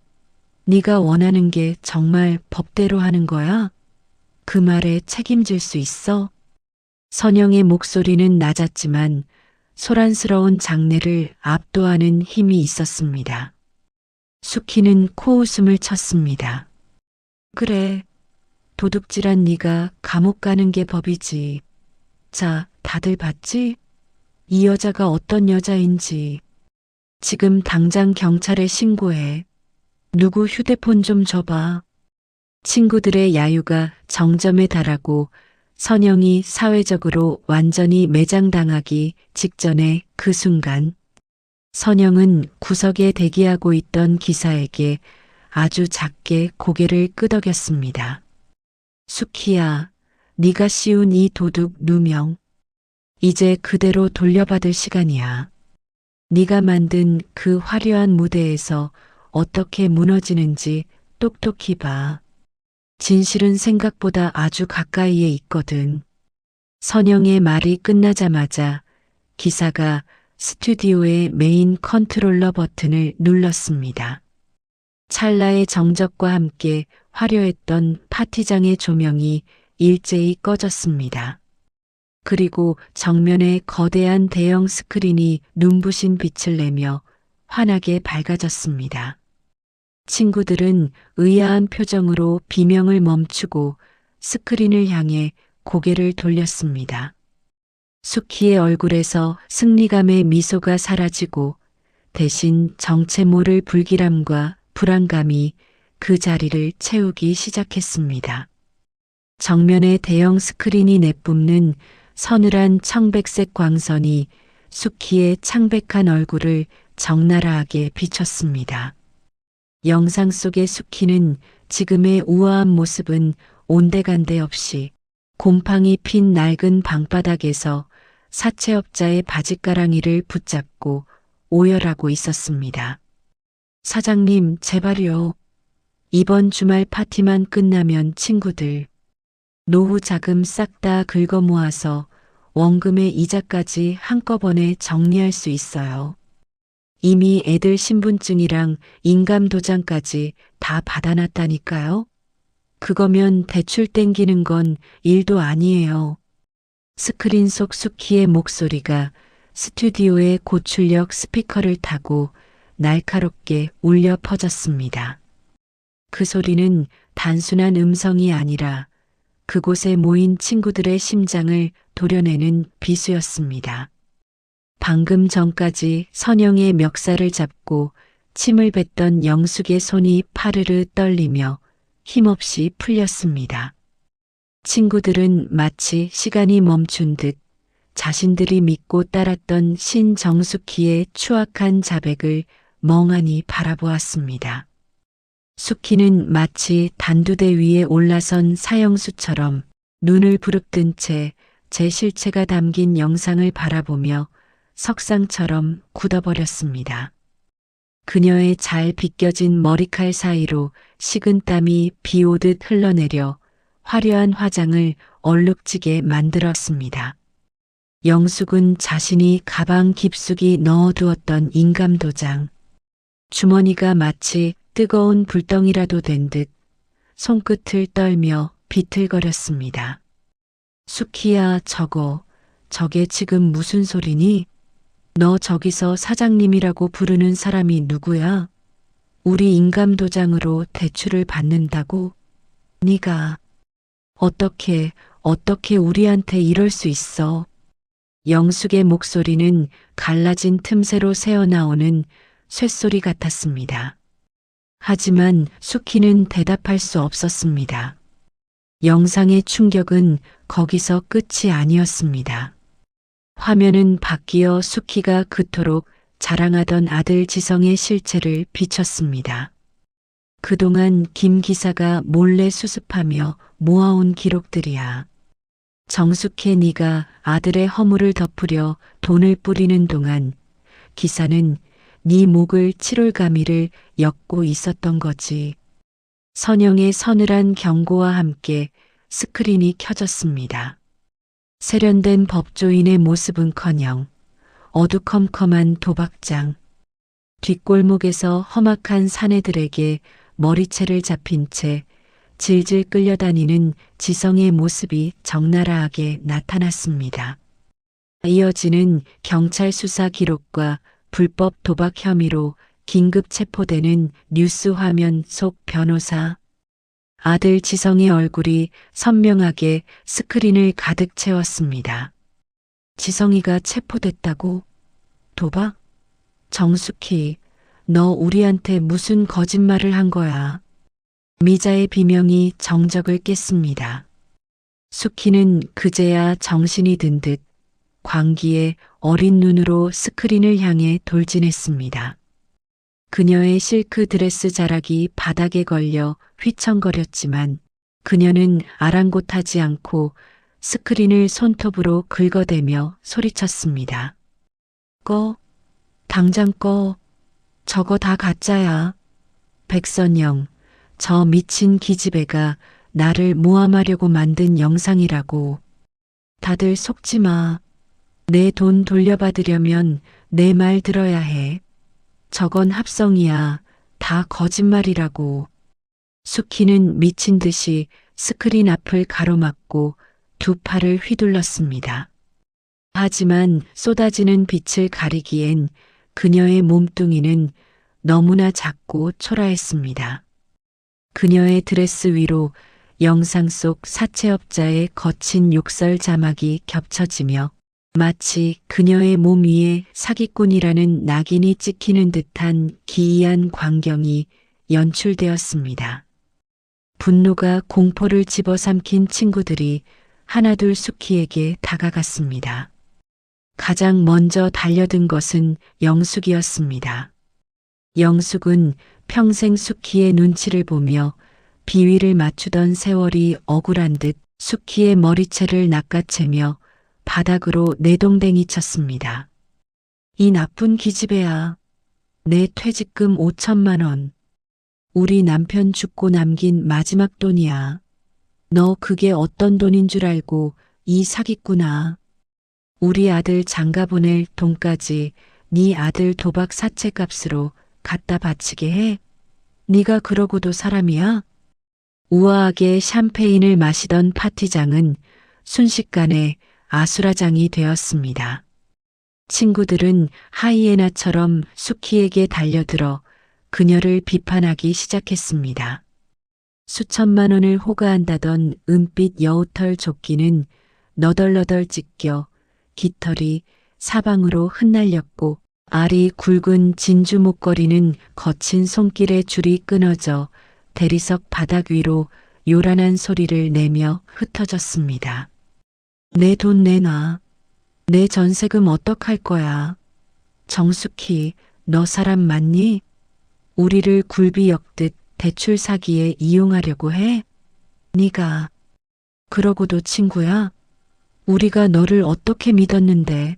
네가 원하는 게 정말 법대로 하는 거야? 그 말에 책임질 수 있어? 선영의 목소리는 낮았지만 소란스러운 장래를 압도하는 힘이 있었습니다. 숙희는 코웃음을 쳤습니다. 그래, 도둑질한 네가 감옥 가는 게 법이지. 자, 다들 봤지? 이 여자가 어떤 여자인지. 지금 당장 경찰에 신고해. 누구 휴대폰 좀 줘봐. 친구들의 야유가 정점에 달하고 선영이 사회적으로 완전히 매장당하기 직전의 그 순간, 선영은 구석에 대기하고 있던 기사에게 아주 작게 고개를 끄덕였습니다. 숙희야, 네가 씌운 이 도둑 누명, 이제 그대로 돌려받을 시간이야. 네가 만든 그 화려한 무대에서 어떻게 무너지는지 똑똑히 봐. 진실은 생각보다 아주 가까이에 있거든. 선영의 말이 끝나자마자 기사가 스튜디오의 메인 컨트롤러 버튼을 눌렀습니다. 찰나의 정적과 함께 화려했던 파티장의 조명이 일제히 꺼졌습니다. 그리고 정면에 거대한 대형 스크린이 눈부신 빛을 내며 환하게 밝아졌습니다. 친구들은 의아한 표정으로 비명을 멈추고 스크린을 향해 고개를 돌렸습니다. 숙희의 얼굴에서 승리감의 미소가 사라지고 대신 정체 모를 불길함과 불안감이 그 자리를 채우기 시작했습니다. 정면에 대형 스크린이 내뿜는 서늘한 청백색 광선이 수키의 창백한 얼굴을 적나라하게 비췄습니다. 영상 속의 수키는 지금의 우아한 모습은 온데간데 없이 곰팡이 핀 낡은 방바닥에서 사채업자의 바짓가랑이를 붙잡고 오열하고 있었습니다. 사장님, 제발요. 이번 주말 파티만 끝나면 친구들 노후 자금 싹 다 긁어 모아서 원금의 이자까지 한꺼번에 정리할 수 있어요. 이미 애들 신분증이랑 인감도장까지 다 받아놨다니까요. 그거면 대출 땡기는 건 일도 아니에요. 스크린 속 수키의 목소리가 스튜디오의 고출력 스피커를 타고 날카롭게 울려 퍼졌습니다. 그 소리는 단순한 음성이 아니라 그곳에 모인 친구들의 심장을 도려내는 비수였습니다. 방금 전까지 선영의 멱살을 잡고 침을 뱉던 영숙의 손이 파르르 떨리며 힘없이 풀렸습니다. 친구들은 마치 시간이 멈춘 듯 자신들이 믿고 따랐던 신정숙희의 추악한 자백을 멍하니 바라보았습니다. 숙희는 마치 단두대 위에 올라선 사형수처럼 눈을 부릅뜬 채 제 실체가 담긴 영상을 바라보며 석상처럼 굳어버렸습니다. 그녀의 잘 빗겨진 머리칼 사이로 식은땀이 비오듯 흘러내려 화려한 화장을 얼룩지게 만들었습니다. 영숙은 자신이 가방 깊숙이 넣어두었던 인감도장, 주머니가 마치 뜨거운 불덩이라도 된 듯 손끝을 떨며 비틀거렸습니다. 수키야, 저게 지금 무슨 소리니? 너 저기서 사장님이라고 부르는 사람이 누구야? 우리 인감도장으로 대출을 받는다고? 네가 어떻게 우리한테 이럴 수 있어? 영숙의 목소리는 갈라진 틈새로 새어나오는 쇳소리 같았습니다. 하지만 수키는 대답할 수 없었습니다. 영상의 충격은 거기서 끝이 아니었습니다. 화면은 바뀌어 수키가 그토록 자랑하던 아들 지성의 실체를 비췄습니다. 그동안 김 기사가 몰래 수습하며 모아온 기록들이야. 정숙해 네가 아들의 허물을 덮으려 돈을 뿌리는 동안 기사는 네 목을 칠홀가미를 엮고 있었던 거지. 선영의 서늘한 경고와 함께 스크린이 켜졌습니다. 세련된 법조인의 모습은커녕 어두컴컴한 도박장, 뒷골목에서 험악한 사내들에게 머리채를 잡힌 채 질질 끌려다니는 지성의 모습이 적나라하게 나타났습니다. 이어지는 경찰 수사 기록과 불법 도박 혐의로 긴급 체포되는 뉴스 화면 속 변호사. 아들 지성의 얼굴이 선명하게 스크린을 가득 채웠습니다. 지성이가 체포됐다고? 도박? 정숙희, 너 우리한테 무슨 거짓말을 한 거야? 미자의 비명이 정적을 깼습니다. 숙희는 그제야 정신이 든 듯 광기에 어린 눈으로 스크린을 향해 돌진했습니다. 그녀의 실크 드레스 자락이 바닥에 걸려 휘청거렸지만 그녀는 아랑곳하지 않고 스크린을 손톱으로 긁어대며 소리쳤습니다. 꺼, 당장 꺼. 저거 다 가짜야. 백선영, 저 미친 기집애가 나를 모함하려고 만든 영상이라고. 다들 속지 마. 내 돈 돌려받으려면 내 말 들어야 해. 저건 합성이야. 다 거짓말이라고. 수키는 미친 듯이 스크린 앞을 가로막고 두 팔을 휘둘렀습니다. 하지만 쏟아지는 빛을 가리기엔 그녀의 몸뚱이는 너무나 작고 초라했습니다. 그녀의 드레스 위로 영상 속 사채업자의 거친 욕설 자막이 겹쳐지며 마치 그녀의 몸 위에 사기꾼이라는 낙인이 찍히는 듯한 기이한 광경이 연출되었습니다. 분노가 공포를 집어삼킨 친구들이 하나둘 수키에게 다가갔습니다. 가장 먼저 달려든 것은 영숙이었습니다. 영숙은 평생 수키의 눈치를 보며 비위를 맞추던 세월이 억울한 듯 수키의 머리채를 낚아채며 바닥으로 내동댕이 쳤습니다. 이 나쁜 기집애야. 내 퇴직금 5천만 원. 우리 남편 죽고 남긴 마지막 돈이야. 너 그게 어떤 돈인 줄 알고 이 사기꾼아. 우리 아들 장가 보낼 돈까지 네 아들 도박 사채값으로 갖다 바치게 해? 네가 그러고도 사람이야? 우아하게 샴페인을 마시던 파티장은 순식간에 아수라장이 되었습니다. 친구들은 하이에나처럼 수키에게 달려들어 그녀를 비판하기 시작했습니다. 수천만 원을 호가한다던 은빛 여우털 조끼는 너덜너덜 찢겨 깃털이 사방으로 흩날렸고 알이 굵은 진주 목걸이는 거친 손길의 줄이 끊어져 대리석 바닥 위로 요란한 소리를 내며 흩어졌습니다. 내 돈 내놔. 내 전세금 어떡할 거야. 정숙희, 너 사람 맞니? 우리를 굴비 엮듯 대출 사기에 이용하려고 해? 네가 그러고도 친구야? 우리가 너를 어떻게 믿었는데.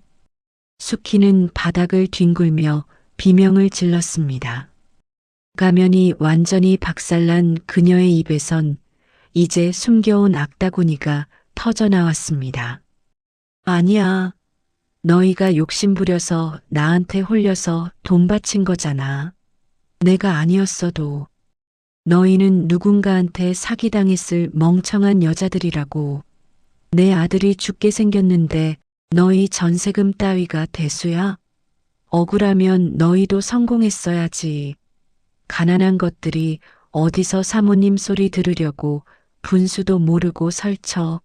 수키는 바닥을 뒹굴며 비명을 질렀습니다. 가면이 완전히 박살난 그녀의 입에선 이제 숨겨온 악다구니가 터져나왔습니다. 아니야. 너희가 욕심부려서 나한테 홀려서 돈 바친 거잖아. 내가 아니었어도. 너희는 누군가한테 사기당했을 멍청한 여자들이라고. 내 아들이 죽게 생겼는데 너희 전세금 따위가 대수야? 억울하면 너희도 성공했어야지. 가난한 것들이 어디서 사모님 소리 들으려고 분수도 모르고 설쳐.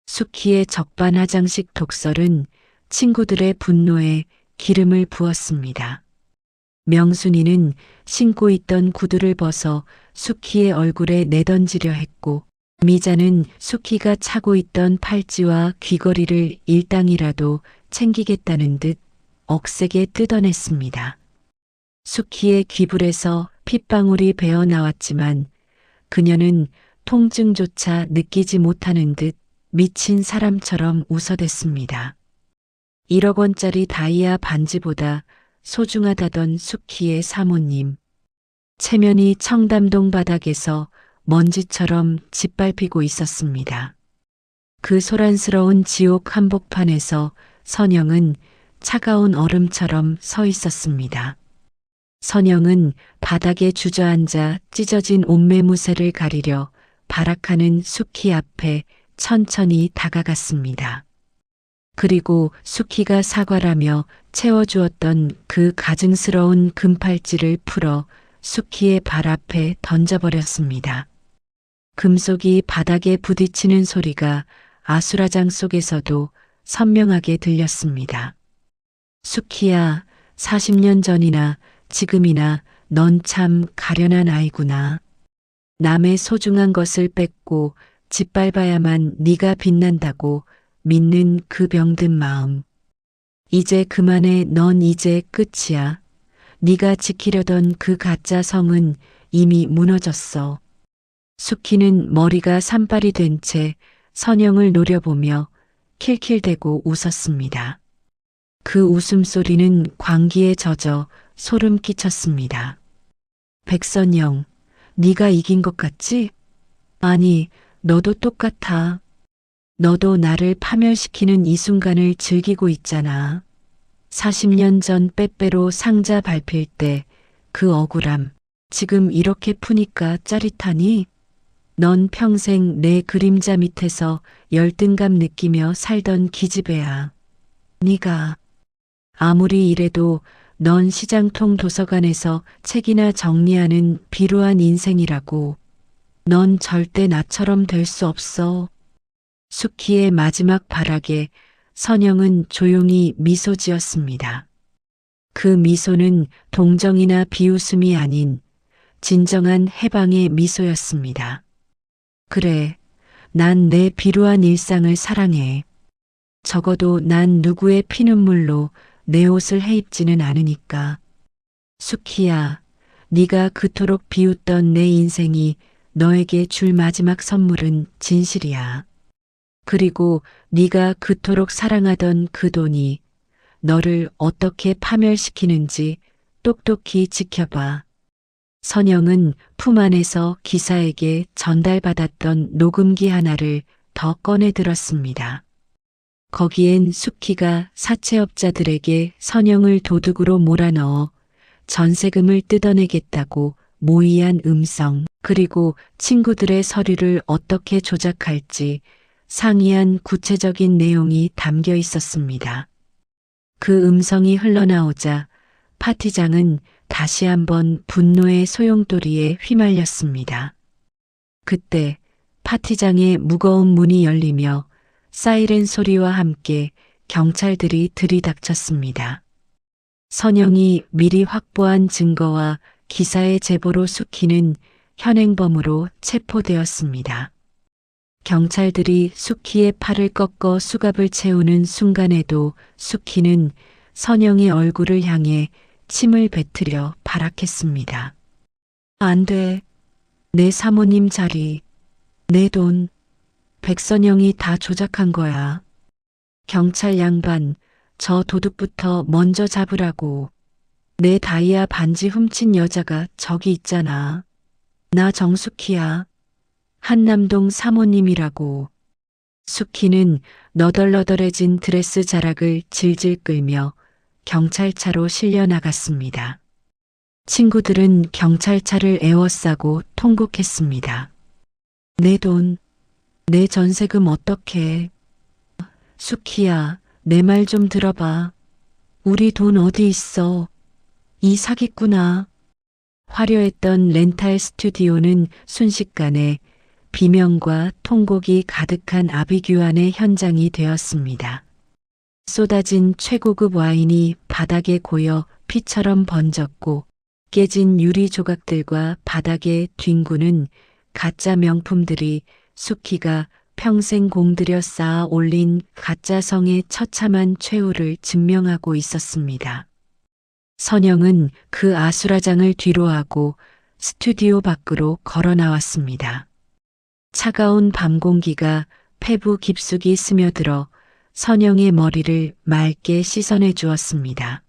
수키의 적반하장식 독설은 친구들의 분노에 기름을 부었습니다. 명순이는 신고 있던 구두를 벗어 수키의 얼굴에 내던지려 했고 미자는 수키가 차고 있던 팔찌와 귀걸이를 일당이라도 챙기겠다는 듯 억세게 뜯어냈습니다. 수키의 귀불에서 핏방울이 배어 나왔지만 그녀는 통증조차 느끼지 못하는 듯 미친 사람처럼 웃어댔습니다. 1억 원짜리 다이아 반지보다 소중하다던 수키의 사모님. 체면이 청담동 바닥에서 먼지처럼 짓밟히고 있었습니다. 그 소란스러운 지옥 한복판에서 선영은 차가운 얼음처럼 서 있었습니다. 선영은 바닥에 주저앉아 찢어진 옷매무새를 가리려 발악하는 수키 앞에 천천히 다가갔습니다. 그리고 수키가 사과라며 채워주었던 그 가증스러운 금팔찌를 풀어 수키의 발 앞에 던져버렸습니다. 금속이 바닥에 부딪히는 소리가 아수라장 속에서도 선명하게 들렸습니다. 수키야, 40년 전이나 지금이나 넌 참 가련한 아이구나. 남의 소중한 것을 뺏고 짓밟아야만 네가 빛난다고 믿는 그 병든 마음. 이제 그만해. 넌 이제 끝이야. 네가 지키려던 그 가짜 성은 이미 무너졌어. 수키는 머리가 산발이 된 채 선영을 노려보며 킬킬대고 웃었습니다. 그 웃음소리는 광기에 젖어 소름 끼쳤습니다. 백선영, 네가 이긴 것 같지? 아니, 너도 똑같아. 너도 나를 파멸시키는 이 순간을 즐기고 있잖아. 40년 전 빼빼로 상자 밟힐 때 그 억울함, 지금 이렇게 푸니까 짜릿하니? 넌 평생 내 그림자 밑에서 열등감 느끼며 살던 기집애야. 네가 아무리 이래도 넌 시장통 도서관에서 책이나 정리하는 비루한 인생이라고. 넌 절대 나처럼 될 수 없어. 수키의 마지막 발악에 선영은 조용히 미소 지었습니다. 그 미소는 동정이나 비웃음이 아닌 진정한 해방의 미소였습니다. 그래, 난 내 비루한 일상을 사랑해. 적어도 난 누구의 피눈물로 내 옷을 해입지는 않으니까. 수키야, 네가 그토록 비웃던 내 인생이 너에게 줄 마지막 선물은 진실이야. 그리고 네가 그토록 사랑하던 그 돈이 너를 어떻게 파멸시키는지 똑똑히 지켜봐. 선영은 품 안에서 기사에게 전달받았던 녹음기 하나를 더 꺼내 들었습니다. 거기엔 수키가 사채업자들에게 선영을 도둑으로 몰아넣어 전세금을 뜯어내겠다고 모의한 음성, 그리고 친구들의 서류를 어떻게 조작할지 상이한 구체적인 내용이 담겨 있었습니다. 그 음성이 흘러나오자 파티장은 다시 한번 분노의 소용돌이에 휘말렸습니다. 그때 파티장의 무거운 문이 열리며 사이렌 소리와 함께 경찰들이 들이닥쳤습니다. 선영이 미리 확보한 증거와 기사의 제보로 수키는 현행범으로 체포되었습니다. 경찰들이 수키의 팔을 꺾어 수갑을 채우는 순간에도 수키는 선영의 얼굴을 향해 침을 뱉으려 발악했습니다. 안 돼. 내 사모님 자리, 내 돈, 백선영이 다 조작한 거야. 경찰 양반, 저 도둑부터 먼저 잡으라고. 내 다이아 반지 훔친 여자가 저기 있잖아. 나 정수키야. 한남동 사모님이라고. 수키는 너덜너덜해진 드레스 자락을 질질 끌며 경찰차로 실려 나갔습니다. 친구들은 경찰차를 에워싸고 통곡했습니다. 내 돈, 내 전세금 어떡해. 수키야, 내 말 좀 들어봐. 우리 돈 어디 있어? 이 사기꾼아. 화려했던 렌탈 스튜디오는 순식간에 비명과 통곡이 가득한 아비규환의 현장이 되었습니다. 쏟아진 최고급 와인이 바닥에 고여 피처럼 번졌고 깨진 유리 조각들과 바닥에 뒹구는 가짜 명품들이 수키가 평생 공들여 쌓아 올린 가짜 성의 처참한 최후를 증명하고 있었습니다. 선영은 그 아수라장을 뒤로하고 스튜디오 밖으로 걸어 나왔습니다. 차가운 밤 공기가 폐부 깊숙이 스며들어 선영의 머리를 맑게 씻어내 주었습니다.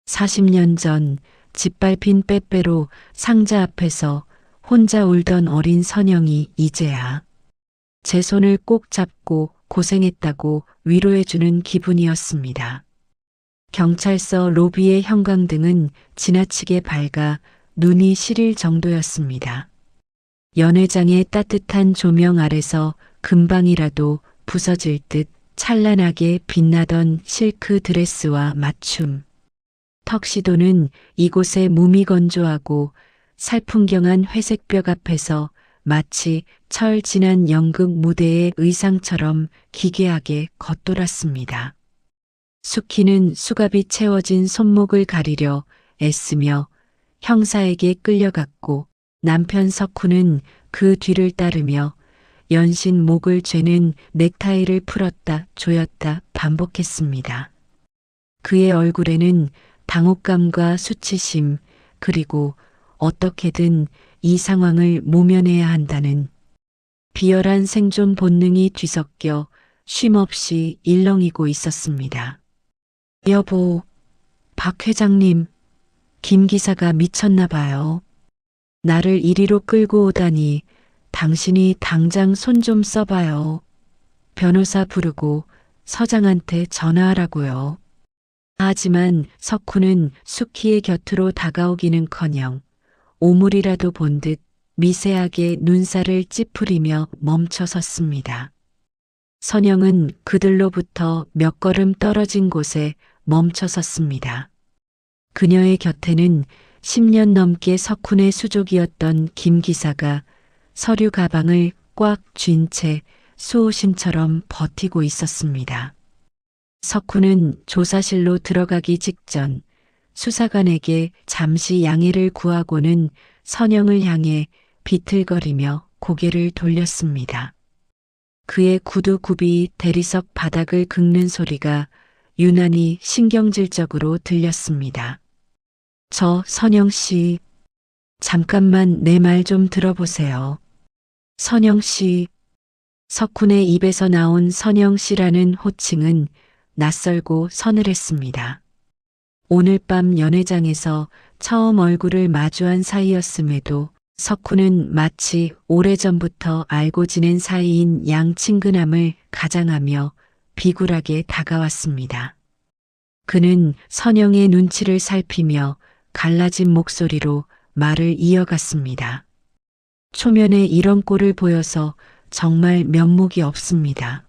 40년 전 짓밟힌 빼빼로 상자 앞에서 혼자 울던 어린 선영이 이제야 제 손을 꼭 잡고 고생했다고 위로해주는 기분이었습니다. 경찰서 로비의 형광등은 지나치게 밝아 눈이 시릴 정도였습니다. 연회장의 따뜻한 조명 아래서 금방이라도 부서질 듯 찬란하게 빛나던 실크 드레스와 맞춤. 턱시도는 이곳의 무미건조하고 살풍경한 회색벽 앞에서 마치 철 지난 연극 무대의 의상처럼 기괴하게 겉돌았습니다. 수키는 수갑이 채워진 손목을 가리려 애쓰며 형사에게 끌려갔고 남편 석훈은 그 뒤를 따르며 연신 목을 죄는 넥타이를 풀었다 조였다 반복했습니다. 그의 얼굴에는 당혹감과 수치심 그리고 어떻게든 이 상황을 모면해야 한다는 비열한 생존 본능이 뒤섞여 쉼없이 일렁이고 있었습니다. 여보, 박 회장님, 김 기사가 미쳤나 봐요. 나를 이리로 끌고 오다니 당신이 당장 손 좀 써봐요. 변호사 부르고 서장한테 전화하라고요. 하지만 석훈은 수키의 곁으로 다가오기는커녕 오물이라도 본 듯 미세하게 눈살을 찌푸리며 멈춰 섰습니다. 선영은 그들로부터 몇 걸음 떨어진 곳에 멈춰 섰습니다. 그녀의 곁에는 10년 넘게 석훈의 수족이었던 김 기사가 서류 가방을 꽉 쥔 채 수호신처럼 버티고 있었습니다. 석훈은 조사실로 들어가기 직전 수사관에게 잠시 양해를 구하고는 선영을 향해 비틀거리며 고개를 돌렸습니다. 그의 구두굽이 대리석 바닥을 긁는 소리가 유난히 신경질적으로 들렸습니다. 저 선영 씨, 잠깐만 내 말 좀 들어보세요. 선영 씨, 석훈의 입에서 나온 선영 씨라는 호칭은 낯설고 서늘했습니다. 오늘 밤 연회장에서 처음 얼굴을 마주한 사이였음에도 석훈은 마치 오래전부터 알고 지낸 사이인 양 친근함을 가장하며 비굴하게 다가왔습니다. 그는 선영의 눈치를 살피며 갈라진 목소리로 말을 이어갔습니다. 초면에 이런 꼴을 보여서 정말 면목이 없습니다.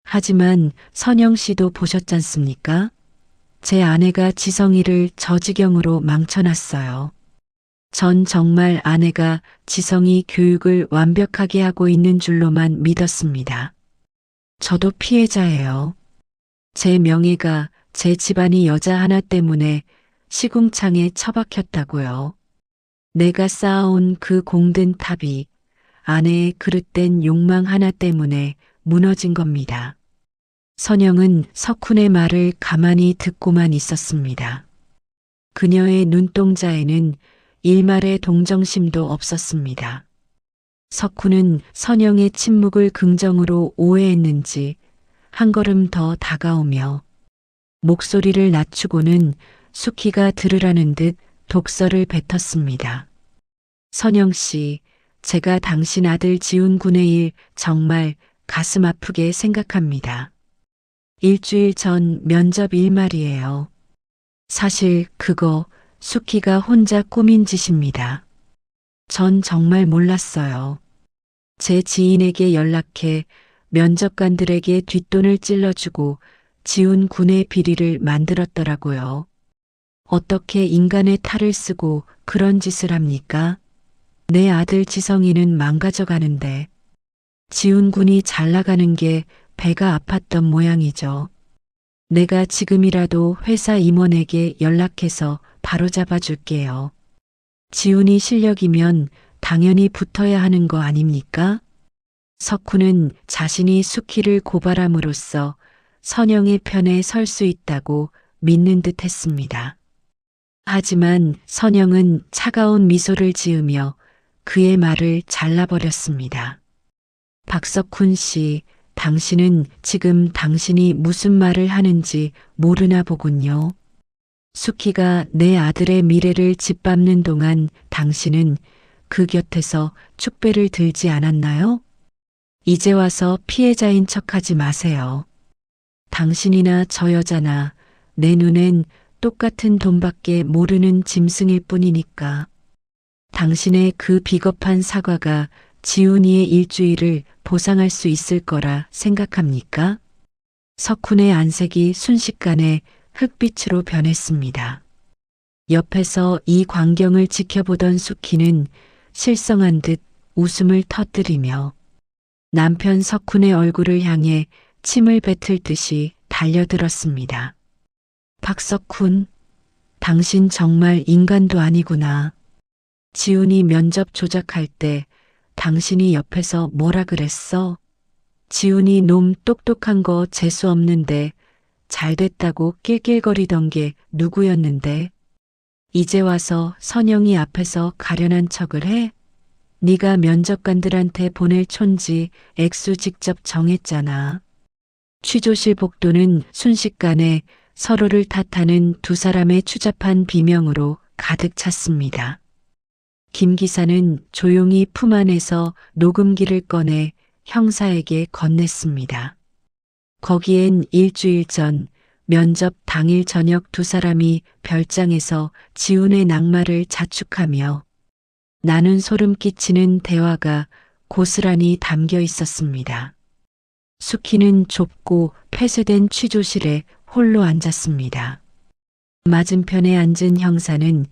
하지만 선영 씨도 보셨잖습니까? 제 아내가 지성이를 저 지경으로 망쳐놨어요. 전 정말 아내가 지성이 교육을 완벽하게 하고 있는 줄로만 믿었습니다. 저도 피해자예요. 제 명예가 제 집안이 여자 하나 때문에 시궁창에 처박혔다고요. 내가 쌓아온 그 공든 탑이 아내의 그릇된 욕망 하나 때문에 무너진 겁니다. 선영은 석훈의 말을 가만히 듣고만 있었습니다. 그녀의 눈동자에는 일말의 동정심도 없었습니다. 석훈은 선영의 침묵을 긍정으로 오해했는지 한 걸음 더 다가오며 목소리를 낮추고는 숙희가 들으라는 듯 독설을 뱉었습니다. 선영 씨, 제가 당신 아들 지훈 군의 일 정말 가슴 아프게 생각합니다. 일주일 전 면접 일 말이에요. 사실 그거 숙희가 혼자 꾸민 짓입니다. 전 정말 몰랐어요. 제 지인에게 연락해 면접관들에게 뒷돈을 찔러주고 지훈 군의 비리를 만들었더라고요. 어떻게 인간의 탈을 쓰고 그런 짓을 합니까? 내 아들 지성이는 망가져가는데 지훈 군이 잘 나가는 게 배가 아팠던 모양이죠. 내가 지금이라도 회사 임원에게 연락해서 바로잡아 줄게요. 지훈이 실력이면 당연히 붙어야 하는 거 아닙니까? 석훈은 자신이 숙희를 고발함으로써 선영의 편에 설 수 있다고 믿는 듯 했습니다. 하지만 선영은 차가운 미소를 지으며 그의 말을 잘라버렸습니다. 박석훈 씨, 당신은 지금 당신이 무슨 말을 하는지 모르나 보군요. 숙희가 내 아들의 미래를 짓밟는 동안 당신은 그 곁에서 축배를 들지 않았나요? 이제 와서 피해자인 척하지 마세요. 당신이나 저 여자나 내 눈엔 똑같은 돈밖에 모르는 짐승일 뿐이니까. 당신의 그 비겁한 사과가 지훈이의 일주일을 보상할 수 있을 거라 생각합니까? 석훈의 안색이 순식간에 흑빛으로 변했습니다. 옆에서 이 광경을 지켜보던 숙희는 실성한 듯 웃음을 터뜨리며 남편 석훈의 얼굴을 향해 침을 뱉을 듯이 달려들었습니다. 박석훈, 당신 정말 인간도 아니구나. 지훈이 면접 조작할 때 당신이 옆에서 뭐라 그랬어? 지훈이 놈 똑똑한 거 재수 없는데 잘 됐다고 낄낄거리던 게 누구였는데? 이제 와서 선영이 앞에서 가련한 척을 해? 네가 면접관들한테 보낼 촌지 액수 직접 정했잖아. 취조실 복도는 순식간에 서로를 탓하는 두 사람의 추잡한 비명으로 가득 찼습니다. 김 기사는 조용히 품 안에서 녹음기를 꺼내 형사에게 건넸습니다. 거기엔 일주일 전 면접 당일 저녁 두 사람이 별장에서 지훈의 낙마를 자축하며 나는 소름 끼치는 대화가 고스란히 담겨 있었습니다. 숙희는 좁고 폐쇄된 취조실에 홀로 앉았습니다. 맞은편에 앉은 형사는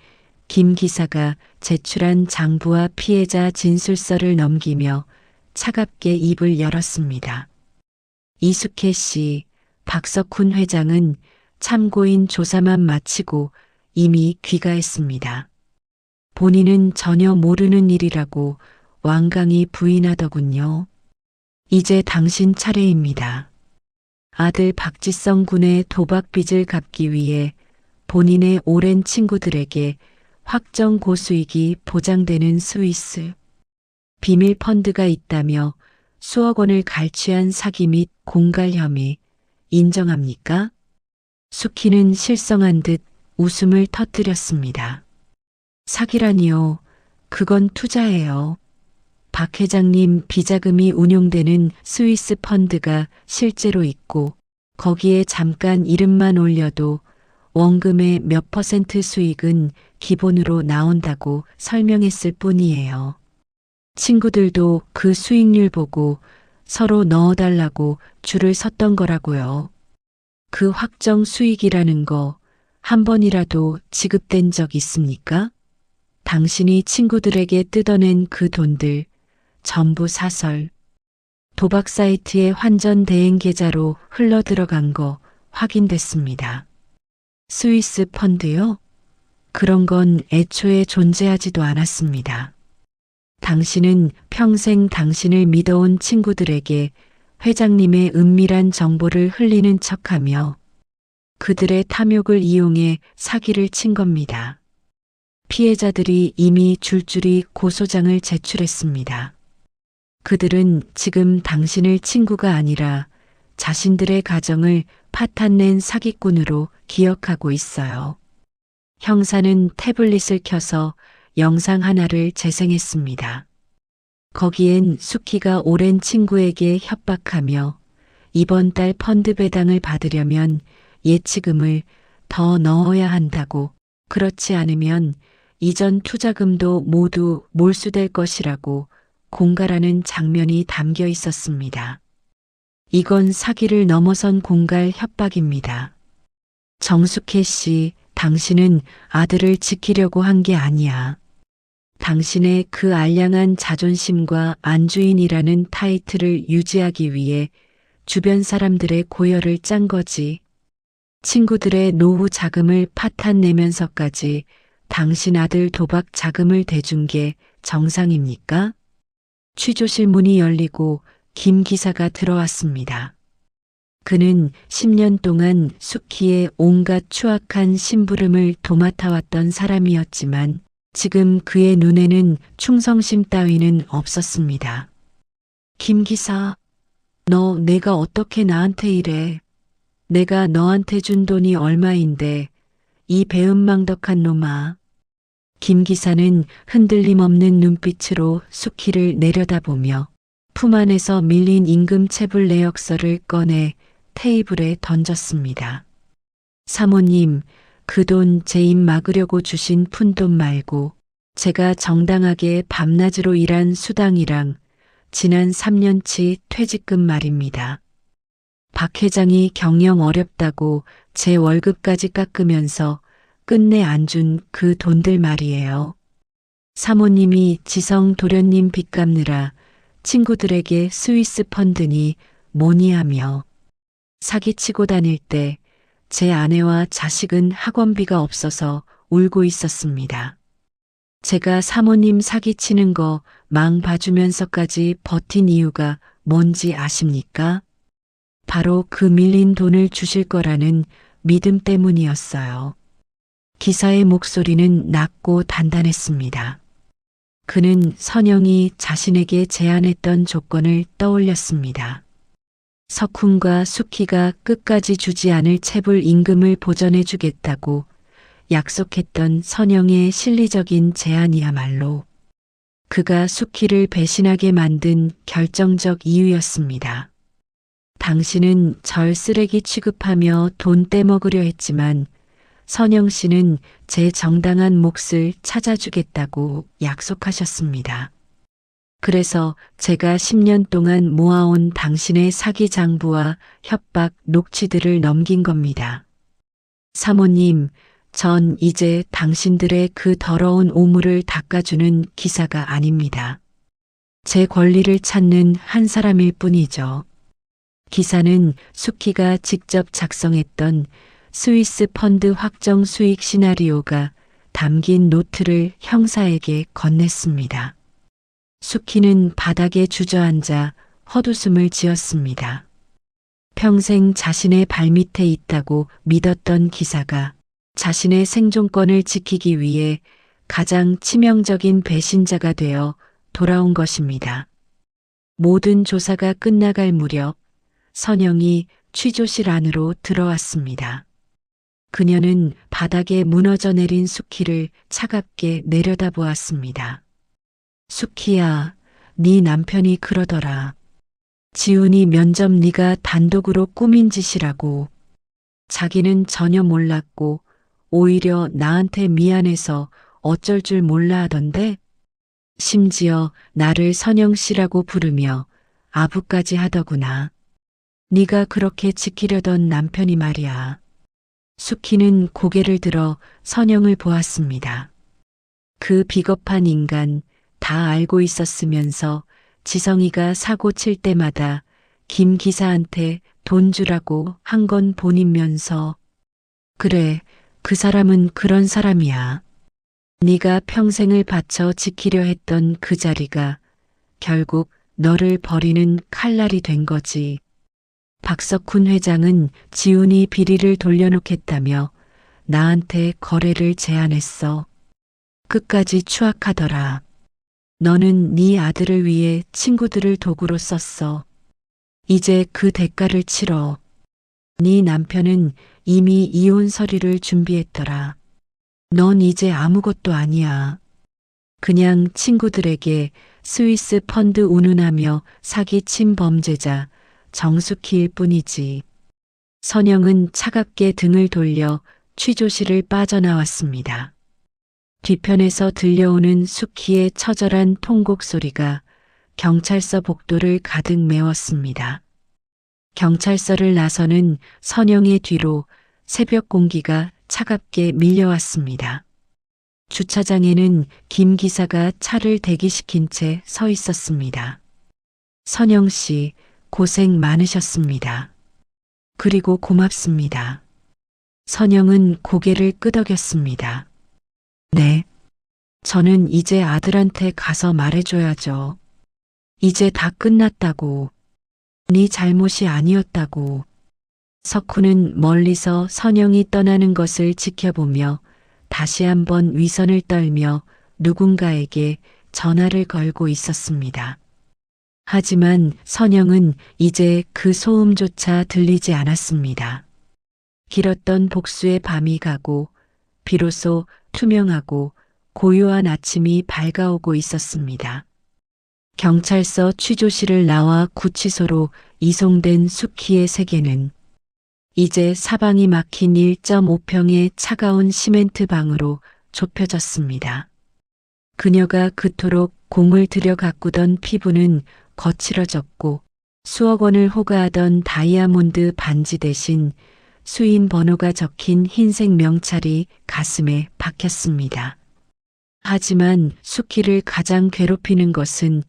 김 기사가 제출한 장부와 피해자 진술서를 넘기며 차갑게 입을 열었습니다. 이숙혜 씨, 박석훈 회장은 참고인 조사만 마치고 이미 귀가했습니다. 본인은 전혀 모르는 일이라고 완강히 부인하더군요. 이제 당신 차례입니다. 아들 박지성 군의 도박 빚을 갚기 위해 본인의 오랜 친구들에게 확정 고수익이 보장되는 스위스 비밀 펀드가 있다며 수억 원을 갈취한 사기 및 공갈 혐의 인정합니까? 수키는 실성한 듯 웃음을 터뜨렸습니다. 사기라니요. 그건 투자예요. 박 회장님 비자금이 운용되는 스위스 펀드가 실제로 있고 거기에 잠깐 이름만 올려도 원금의 몇 퍼센트 수익은 기본으로 나온다고 설명했을 뿐이에요. 친구들도 그 수익률 보고 서로 넣어달라고 줄을 섰던 거라고요. 그 확정 수익이라는 거 한 번이라도 지급된 적 있습니까? 당신이 친구들에게 뜯어낸 그 돈들 전부 사설, 도박 사이트의 환전 대행 계좌로 흘러 들어간 거 확인됐습니다. 스위스 펀드요? 그런 건 애초에 존재하지도 않았습니다. 당신은 평생 당신을 믿어온 친구들에게 회장님의 은밀한 정보를 흘리는 척하며 그들의 탐욕을 이용해 사기를 친 겁니다. 피해자들이 이미 줄줄이 고소장을 제출했습니다. 그들은 지금 당신을 친구가 아니라 자신들의 가정을 파탄낸 사기꾼으로 기억하고 있어요. 형사는 태블릿을 켜서 영상 하나를 재생했습니다. 거기엔 수키가 오랜 친구에게 협박하며 이번 달 펀드 배당을 받으려면 예치금을 더 넣어야 한다고, 그렇지 않으면 이전 투자금도 모두 몰수될 것이라고 공갈하는 장면이 담겨 있었습니다. 이건 사기를 넘어선 공갈 협박입니다. 정숙혜 씨, 당신은 아들을 지키려고 한 게 아니야. 당신의 그 알량한 자존심과 안주인이라는 타이틀을 유지하기 위해 주변 사람들의 고열을 짠 거지. 친구들의 노후 자금을 파탄내면서까지 당신 아들 도박 자금을 대준 게 정상입니까? 취조실 문이 열리고 김 기사가 들어왔습니다. 그는 10년 동안 수키의 온갖 추악한 심부름을 도맡아왔던 사람이었지만 지금 그의 눈에는 충성심 따위는 없었습니다. 김 기사, 너 내가 어떻게 나한테 이래? 내가 너한테 준 돈이 얼마인데 이 배은망덕한 놈아. 김 기사는 흔들림 없는 눈빛으로 수키를 내려다보며 품 안에서 밀린 임금 체불 내역서를 꺼내 테이블에 던졌습니다. 사모님, 그 돈 제 입 막으려고 주신 푼돈 말고 제가 정당하게 밤낮으로 일한 수당이랑 지난 3년치 퇴직금 말입니다. 박 회장이 경영 어렵다고 제 월급까지 깎으면서 끝내 안 준 그 돈들 말이에요. 사모님이 지성 도련님 빚 갚느라 친구들에게 스위스 펀드니 뭐니 하며 사기치고 다닐 때 제 아내와 자식은 학원비가 없어서 울고 있었습니다. 제가 사모님 사기치는 거 망 봐주면서까지 버틴 이유가 뭔지 아십니까? 바로 그 밀린 돈을 주실 거라는 믿음 때문이었어요. 기사의 목소리는 낮고 단단했습니다. 그는 선영이 자신에게 제안했던 조건을 떠올렸습니다. 석훈과 수키가 끝까지 주지 않을 체불 임금을 보전해 주겠다고 약속했던 선영의 실리적인 제안이야말로 그가 수키를 배신하게 만든 결정적 이유였습니다. 당신은 절 쓰레기 취급하며 돈 떼먹으려 했지만 선영 씨는 제 정당한 몫을 찾아주겠다고 약속하셨습니다. 그래서 제가 10년 동안 모아온 당신의 사기 장부와 협박 녹취들을 넘긴 겁니다. 사모님, 전 이제 당신들의 그 더러운 오물을 닦아주는 기사가 아닙니다. 제 권리를 찾는 한 사람일 뿐이죠. 기사는 수키가 직접 작성했던 스위스 펀드 확정 수익 시나리오가 담긴 노트를 형사에게 건넸습니다. 수키는 바닥에 주저앉아 헛웃음을 지었습니다. 평생 자신의 발밑에 있다고 믿었던 기사가 자신의 생존권을 지키기 위해 가장 치명적인 배신자가 되어 돌아온 것입니다. 모든 조사가 끝나갈 무렵 선영이 취조실 안으로 들어왔습니다. 그녀는 바닥에 무너져 내린 수키를 차갑게 내려다보았습니다. 수키야, 네 남편이 그러더라. 지훈이 면접 네가 단독으로 꾸민 짓이라고. 자기는 전혀 몰랐고 오히려 나한테 미안해서 어쩔 줄 몰라 하던데 심지어 나를 선영 씨라고 부르며 아부까지 하더구나. 네가 그렇게 지키려던 남편이 말이야. 수키는 고개를 들어 선영을 보았습니다. 그 비겁한 인간 다 알고 있었으면서 지성이가 사고 칠 때마다 김 기사한테 돈 주라고 한 건 본인면서 그래, 그 사람은 그런 사람이야. 네가 평생을 바쳐 지키려 했던 그 자리가 결국 너를 버리는 칼날이 된 거지. 박석훈 회장은 지훈이 비리를 돌려놓겠다며 나한테 거래를 제안했어. 끝까지 추악하더라. 너는 네 아들을 위해 친구들을 도구로 썼어. 이제 그 대가를 치러. 네 남편은 이미 이혼 서류를 준비했더라. 넌 이제 아무것도 아니야. 그냥 친구들에게 스위스 펀드 운운하며 사기친 범죄자 정숙희일 뿐이지. 선영은 차갑게 등을 돌려 취조실을 빠져나왔습니다. 뒤편에서 들려오는 수키의 처절한 통곡 소리가 경찰서 복도를 가득 메웠습니다. 경찰서를 나서는 선영의 뒤로 새벽 공기가 차갑게 밀려왔습니다. 주차장에는 김 기사가 차를 대기시킨 채 서 있었습니다. 선영 씨, 고생 많으셨습니다. 그리고 고맙습니다. 선영은 고개를 끄덕였습니다. 네. 저는 이제 아들한테 가서 말해줘야죠. 이제 다 끝났다고. 네 잘못이 아니었다고. 석훈은 멀리서 선영이 떠나는 것을 지켜보며 다시 한번 위선을 떨며 누군가에게 전화를 걸고 있었습니다. 하지만 선영은 이제 그 소음조차 들리지 않았습니다. 길었던 복수의 밤이 가고 비로소 투명하고 고요한 아침이 밝아오고 있었습니다. 경찰서 취조실을 나와 구치소로 이송된 수키의 세계는 이제 사방이 막힌 1.5평의 차가운 시멘트 방으로 좁혀졌습니다. 그녀가 그토록 공을 들여 가꾸던 피부는 거칠어졌고 수억 원을 호가하던 다이아몬드 반지 대신 수인 번호가 적힌 흰색 명찰이 가슴에 박혔습니다. 하지만 수키를 가장 괴롭히는 것은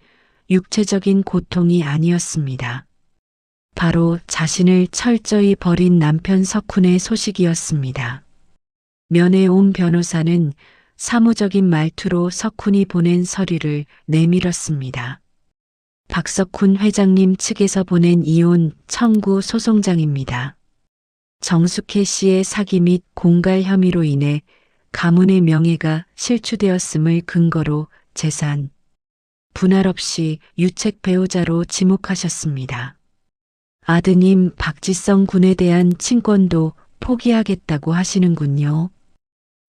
육체적인 고통이 아니었습니다. 바로 자신을 철저히 버린 남편 석훈의 소식이었습니다. 면회 온 변호사는 사무적인 말투로 석훈이 보낸 서류를 내밀었습니다. 박석훈 회장님 측에서 보낸 이혼 청구 소송장입니다. 정숙혜 씨의 사기 및 공갈 혐의로 인해 가문의 명예가 실추되었음을 근거로 재산, 분할 없이 유책 배우자로 지목하셨습니다. 아드님 박지성 군에 대한 친권도 포기하겠다고 하시는군요.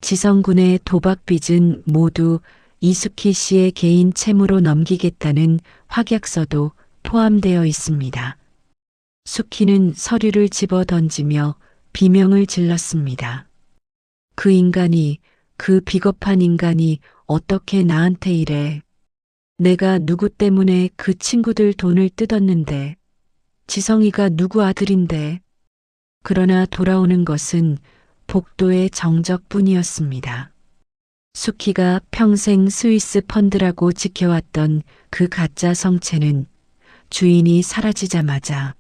지성 군의 도박 빚은 모두 이수키 씨의 개인 채무로 넘기겠다는 확약서도 포함되어 있습니다. 수키는 서류를 집어 던지며 비명을 질렀습니다. 그 인간이, 그 비겁한 인간이 어떻게 나한테 이래. 내가 누구 때문에 그 친구들 돈을 뜯었는데, 지성이가 누구 아들인데. 그러나 돌아오는 것은 복도의 정적뿐이었습니다. 수키가 평생 스위스 펀드라고 지켜왔던 그 가짜 성체는 주인이 사라지자마자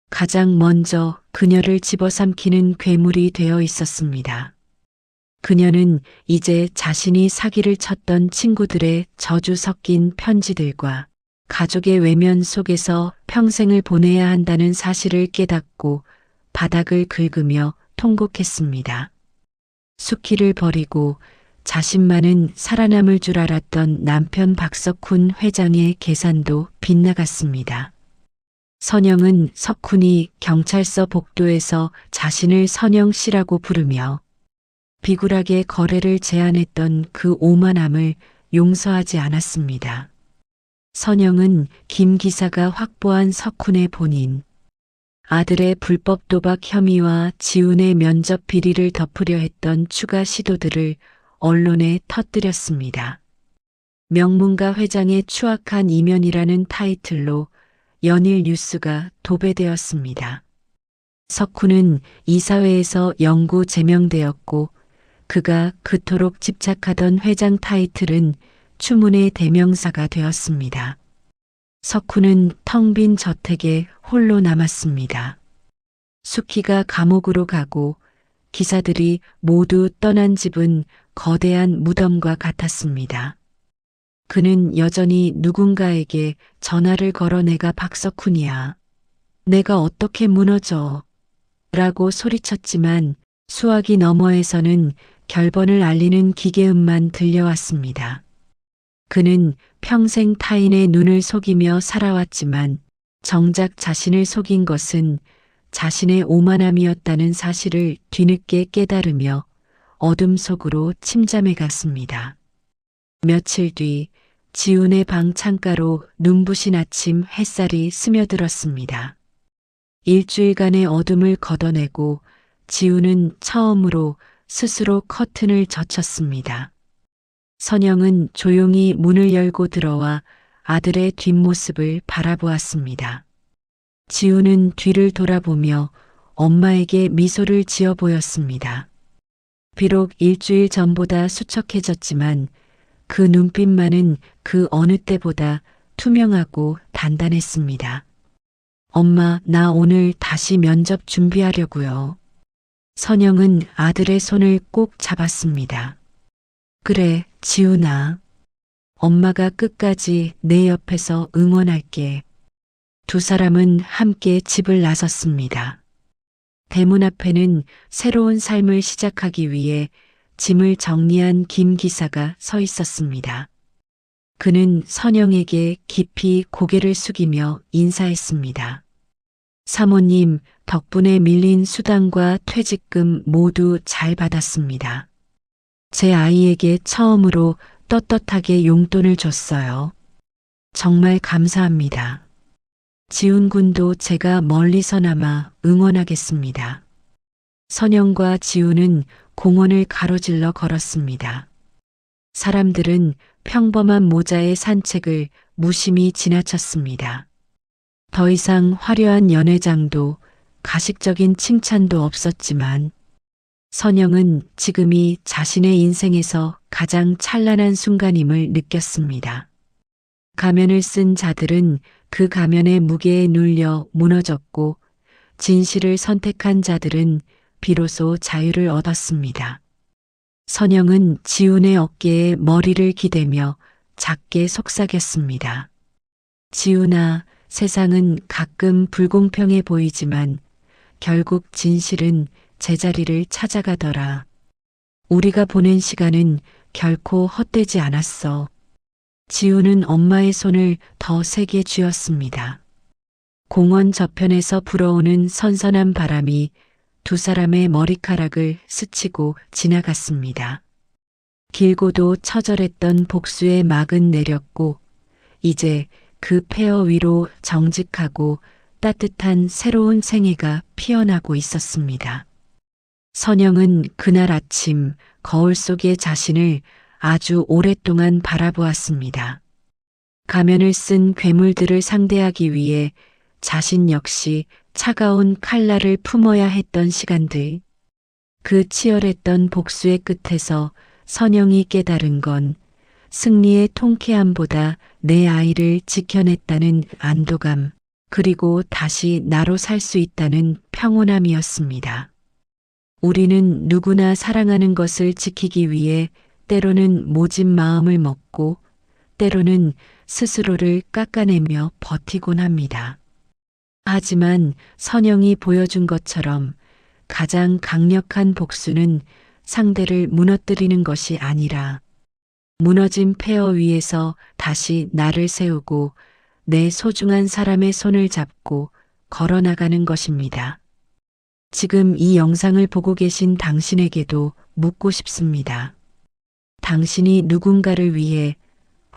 가장 먼저 그녀를 집어삼키는 괴물이 되어 있었습니다. 그녀는 이제 자신이 사기를 쳤던 친구들의 저주 섞인 편지들과 가족의 외면 속에서 평생을 보내야 한다는 사실을 깨닫고 바닥을 긁으며 통곡했습니다. 수키를 버리고 자신만은 살아남을 줄 알았던 남편 박석훈 회장의 계산도 빗나갔습니다. 선영은 석훈이 경찰서 복도에서 자신을 선영 씨라고 부르며 비굴하게 거래를 제안했던 그 오만함을 용서하지 않았습니다. 선영은 김 기사가 확보한 석훈의 본인, 아들의 불법 도박 혐의와 지훈의 면접 비리를 덮으려 했던 추가 시도들을 언론에 터뜨렸습니다. 명문가 회장의 추악한 이면이라는 타이틀로 연일 뉴스가 도배되었습니다. 석훈은 이사회에서 영구 제명되었고 그가 그토록 집착하던 회장 타이틀은 추문의 대명사가 되었습니다. 석훈은 텅 빈 저택에 홀로 남았습니다. 수키가 감옥으로 가고 기사들이 모두 떠난 집은 거대한 무덤과 같았습니다. 그는 여전히 누군가에게 전화를 걸어 내가 박석훈이야. 내가 어떻게 무너져? 라고 소리쳤지만 수화기 너머에서는 결번을 알리는 기계음만 들려왔습니다. 그는 평생 타인의 눈을 속이며 살아왔지만 정작 자신을 속인 것은 자신의 오만함이었다는 사실을 뒤늦게 깨달으며 어둠 속으로 침잠해 갔습니다. 며칠 뒤 지훈의 방 창가로 눈부신 아침 햇살이 스며들었습니다. 일주일간의 어둠을 걷어내고 지훈은 처음으로 스스로 커튼을 젖혔습니다. 선영은 조용히 문을 열고 들어와 아들의 뒷모습을 바라보았습니다. 지훈은 뒤를 돌아보며 엄마에게 미소를 지어 보였습니다. 비록 일주일 전보다 수척해졌지만 그 눈빛만은 그 어느 때보다 투명하고 단단했습니다. 엄마, 나 오늘 다시 면접 준비하려고요. 선영은 아들의 손을 꼭 잡았습니다. 그래, 지훈아. 엄마가 끝까지 내 옆에서 응원할게. 두 사람은 함께 집을 나섰습니다. 대문 앞에는 새로운 삶을 시작하기 위해 짐을 정리한 김 기사가 서 있었습니다. 그는 선영에게 깊이 고개를 숙이며 인사했습니다. 사모님, 덕분에 밀린 수당과 퇴직금 모두 잘 받았습니다. 제 아이에게 처음으로 떳떳하게 용돈을 줬어요. 정말 감사합니다. 지훈 군도 제가 멀리서나마 응원하겠습니다. 선영과 지훈은 공원을 가로질러 걸었습니다. 사람들은 평범한 모자의 산책을 무심히 지나쳤습니다. 더 이상 화려한 연회장도 가식적인 칭찬도 없었지만 선영은 지금이 자신의 인생에서 가장 찬란한 순간임을 느꼈습니다. 가면을 쓴 자들은 그 가면의 무게에 눌려 무너졌고 진실을 선택한 자들은 비로소 자유를 얻었습니다. 선영은 지훈의 어깨에 머리를 기대며 작게 속삭였습니다. 지훈아, 세상은 가끔 불공평해 보이지만 결국 진실은 제자리를 찾아가더라. 우리가 보낸 시간은 결코 헛되지 않았어. 지훈은 엄마의 손을 더 세게 쥐었습니다. 공원 저편에서 불어오는 선선한 바람이 두 사람의 머리카락을 스치고 지나갔습니다. 길고도 처절했던 복수의 막은 내렸고 이제 그 폐허 위로 정직하고 따뜻한 새로운 생애가 피어나고 있었습니다. 선영은 그날 아침 거울 속의 자신을 아주 오랫동안 바라보았습니다. 가면을 쓴 괴물들을 상대하기 위해 자신 역시 차가운 칼날을 품어야 했던 시간들. 그 치열했던 복수의 끝에서 선영이 깨달은 건 승리의 통쾌함보다 내 아이를 지켜냈다는 안도감, 그리고 다시 나로 살 수 있다는 평온함이었습니다. 우리는 누구나 사랑하는 것을 지키기 위해 때로는 모진 마음을 먹고 때로는 스스로를 깎아내며 버티곤 합니다. 하지만 선영이 보여준 것처럼 가장 강력한 복수는 상대를 무너뜨리는 것이 아니라 무너진 폐허 위에서 다시 나를 세우고 내 소중한 사람의 손을 잡고 걸어나가는 것입니다. 지금 이 영상을 보고 계신 당신에게도 묻고 싶습니다. 당신이 누군가를 위해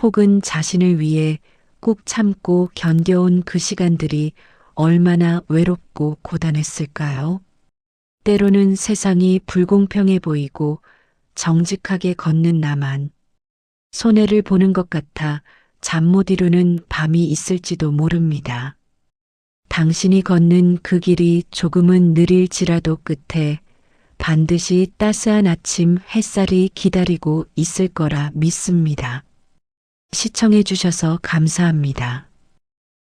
혹은 자신을 위해 꾹 참고 견뎌온 그 시간들이 얼마나 외롭고 고단했을까요? 때로는 세상이 불공평해 보이고 정직하게 걷는 나만 손해를 보는 것 같아 잠 못 이루는 밤이 있을지도 모릅니다. 당신이 걷는 그 길이 조금은 느릴지라도 끝에 반드시 따스한 아침 햇살이 기다리고 있을 거라 믿습니다. 시청해 주셔서 감사합니다.